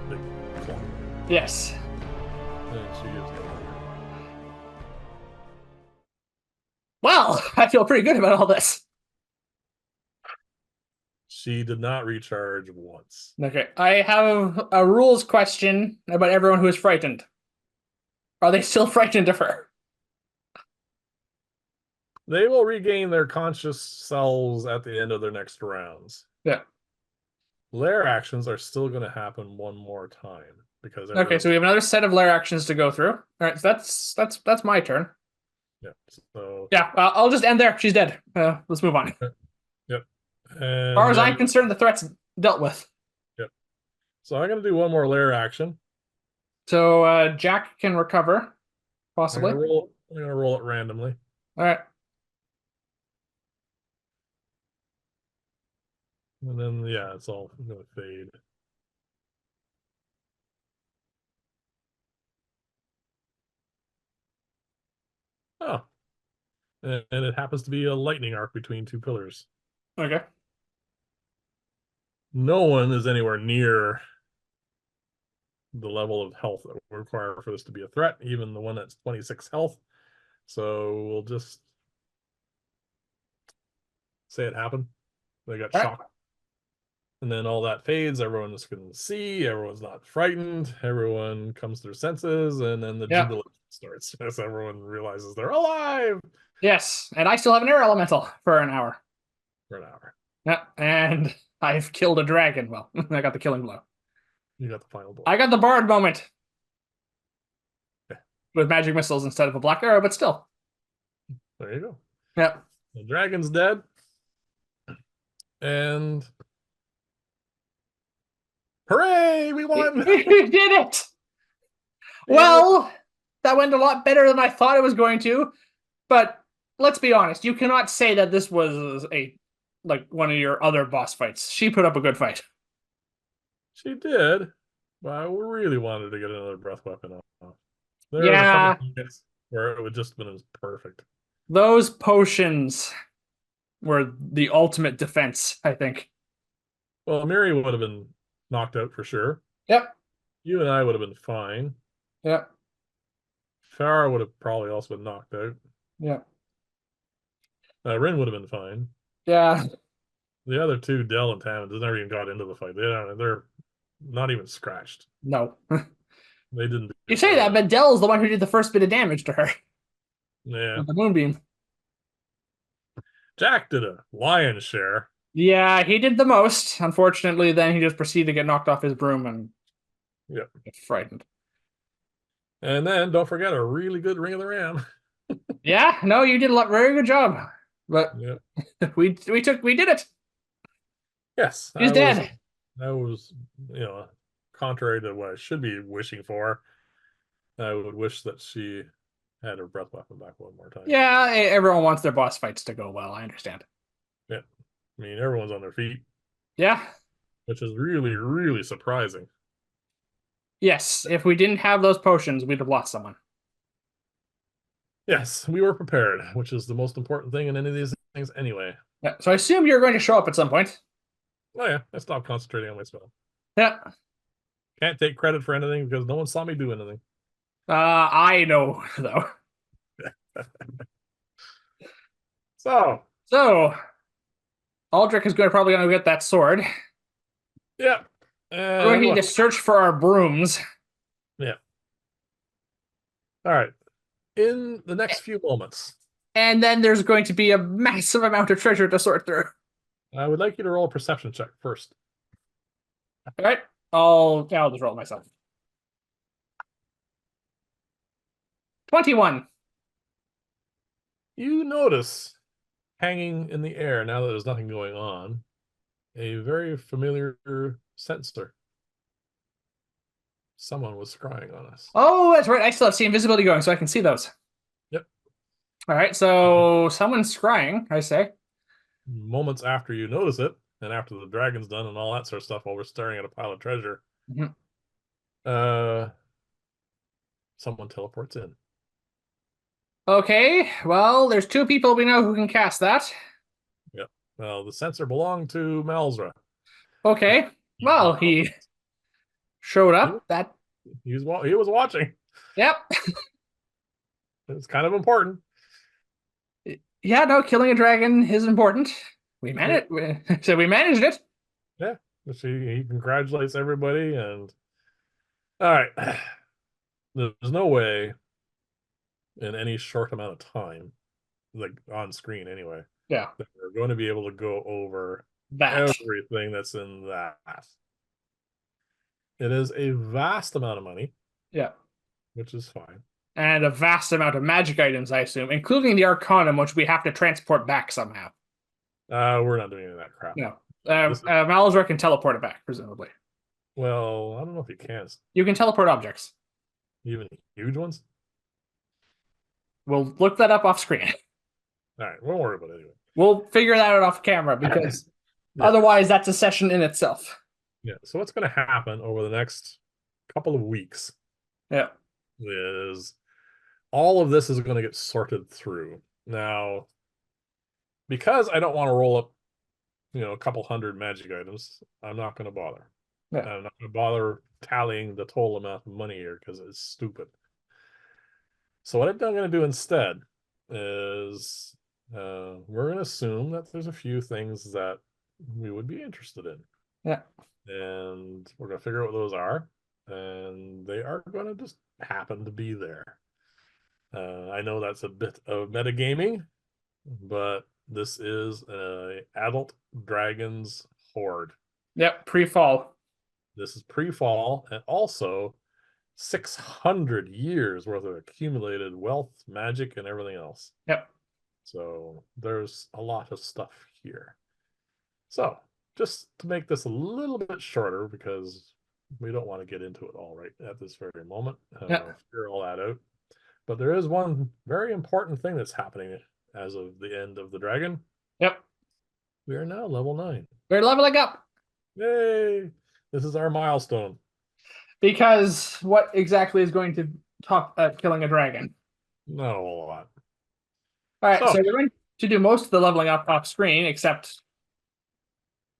big clump. Yes. And she is no longer. Well, I feel pretty good about all this. She did not recharge once. Okay, I have a rules question about everyone who is frightened. Are they still frightened of her? They will regain their conscious selves at the end of their next rounds. Yeah. Lair actions are still going to happen one more time because Okay, so we have another set of lair actions to go through. All right, so that's my turn. yeah. So Yeah, I'll just end there. She's dead. Let's move on. yep. As far as I'm concerned, the threat's dealt with. Yep. So I'm going to do one more lair action. So Jack can recover, possibly. I'm going to roll it randomly. All right. And then, yeah, it's all going to fade. Oh. And it happens to be a lightning arc between 2 pillars. Okay. No one is anywhere near the level of health that we require for this to be a threat, even the one that's 26 health. So we'll just say it happened. They got shocked. And then all that fades. Everyone is going to see. Everyone's not frightened. Everyone comes to their senses. And then the jubilation starts as everyone realizes they're alive. Yes, and I still have an air elemental for an hour. For an hour. Yeah, and I've killed a dragon. Well, I got the killing blow. You got the final blow. I got the bard moment. Yeah. With magic missiles instead of a black arrow, but still. There you go. Yeah. The dragon's dead. And hooray, we won! We did it! Well, that went a lot better than I thought it was going to, but let's be honest, you cannot say that this was a like one of your other boss fights. She put up a good fight. She did, but I really wanted to get another breath weapon off. There are a couple Yeah, points where it would just been as perfect. those potions were the ultimate defense, I think. Well, Miri would have been knocked out for sure. Yep. You and I would have been fine. Yep. Farah would have probably also been knocked out. Yep. Rin would have been fine. Yeah. The other two, Dell and Tam, never even got into the fight. They're not even scratched. No. They didn't You do say very that, much. but Dell's the one who did the first bit of damage to her Yeah. with the moonbeam. Jack did a lion's share. Yeah, he did the most. Unfortunately, then he just proceeded to get knocked off his broom and Yeah. get frightened. And then don't forget a really good Ring of the Ram. Yeah, no, you did a very good job. But Yeah. we did it. Yes, He's dead. I was, contrary to what I should be wishing for, I would wish that she had her breath weapon back one more time. Yeah, everyone wants their boss fights to go well. I understand. Yeah. I mean, everyone's on their feet, Yeah. which is really, really surprising. Yes, if we didn't have those potions, we'd have lost someone. Yes, we were prepared, which is the most important thing in any of these things anyway. Yeah, so I assume you're going to show up at some point. Oh yeah, I stopped concentrating on my spell. Yeah. Can't take credit for anything because no one saw me do anything. I know though. So, So Aldrich is probably going to get that sword. yeah. We're going to need to search for our brooms. Yeah. All right. In the next few moments, And then there's going to be a massive amount of treasure to sort through. I would like you to roll a perception check first. All right. I'll just roll myself. 21. You notice hanging in the air, now that there's nothing going on, a very familiar sensor. Someone was scrying on us. Oh, that's right. I still have see invisibility going, so I can see those. Yep. All right. So someone's scrying, I say. Moments after you notice it, and after the dragon's done and all that sort of stuff, while we're staring at a pile of treasure, someone teleports in. Okay. Well, there's two people we know who can cast that. Yep. Well, the sensor belonged to Malzra. Okay. Well, he showed up. He was watching. Yep. It's kind of important. Yeah, no, killing a dragon is important. We managed. So we managed it. Yeah. He congratulates everybody, and all right. There's no way in any short amount of time, like on screen anyway, Yeah. that we're going to be able to go over That. everything that's in that. It is a vast amount of money. Yeah. Which is fine. And a vast amount of magic items, I assume, including the Arcanum, which we have to transport back somehow. We're not doing any of that crap. No. Malazar can teleport it back, presumably. Well, I don't know if you can. You can teleport objects. Even huge ones? We'll look that up off screen. All right, won't worry about it anyway. We'll figure that out off camera because otherwise that's a session in itself. Yeah, so what's going to happen over the next couple of weeks is all of this is going to get sorted through. Now, because I don't want to roll up, a couple hundred magic items, I'm not going to bother. Yeah. I'm not going to bother tallying the total amount of money here because it's stupid. So what I'm going to do instead is we're going to assume that there's a few things that we would be interested in. Yeah. And we're going to figure out what those are. And they are going to just happen to be there. I know that's a bit of metagaming, but this is an adult dragons horde. Yep, pre-fall. This is pre-fall, and also 600 years worth of accumulated wealth, magic, and everything else. Yep. So there's a lot of stuff here. So just to make this a little bit shorter, because we don't want to get into it all right at this very moment. Figure all that out. But there is one very important thing that's happening as of the end of the dragon. Yep. We are now level 9. We're leveling up Yay! This is our milestone. because what exactly is going to top killing a dragon? Not a whole lot. All right, So, so we're going to do most of the leveling up off screen, except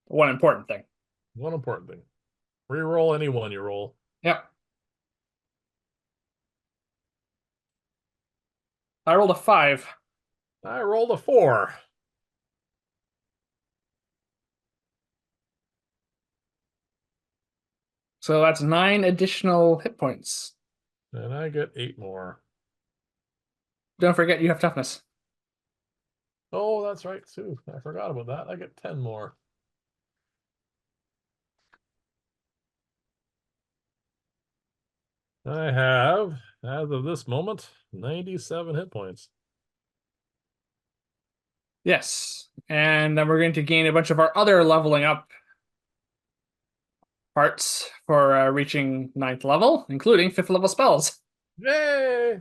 one important thing. one important thing. Reroll any one you roll. Yep. I rolled a 5. I rolled a 4. So that's 9 additional hit points. And I get 8 more. Don't forget you have toughness. Oh, that's right, too. I forgot about that. I get 10 more. I have, as of this moment, 97 hit points. Yes. And then we're going to gain a bunch of our other leveling up parts for reaching 9th level, including 5th level spells. Yay!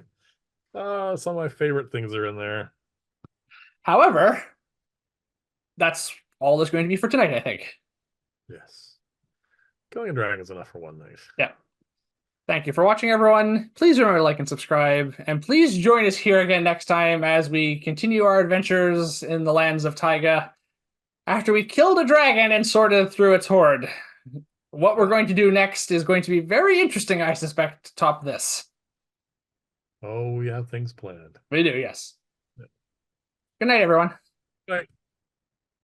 Some of my favorite things are in there. However, that's all there's going to be for tonight, I think. Yes. Killing a dragon is enough for one night. Yeah. Thank you for watching, everyone. Please remember to like and subscribe, and please join us here again next time as we continue our adventures in the lands of Taiga after we killed a dragon and sorted through its horde. What we're going to do next is going to be very interesting, I suspect, to top this. Oh, we have things planned. We do, yes. Good night, everyone. Right.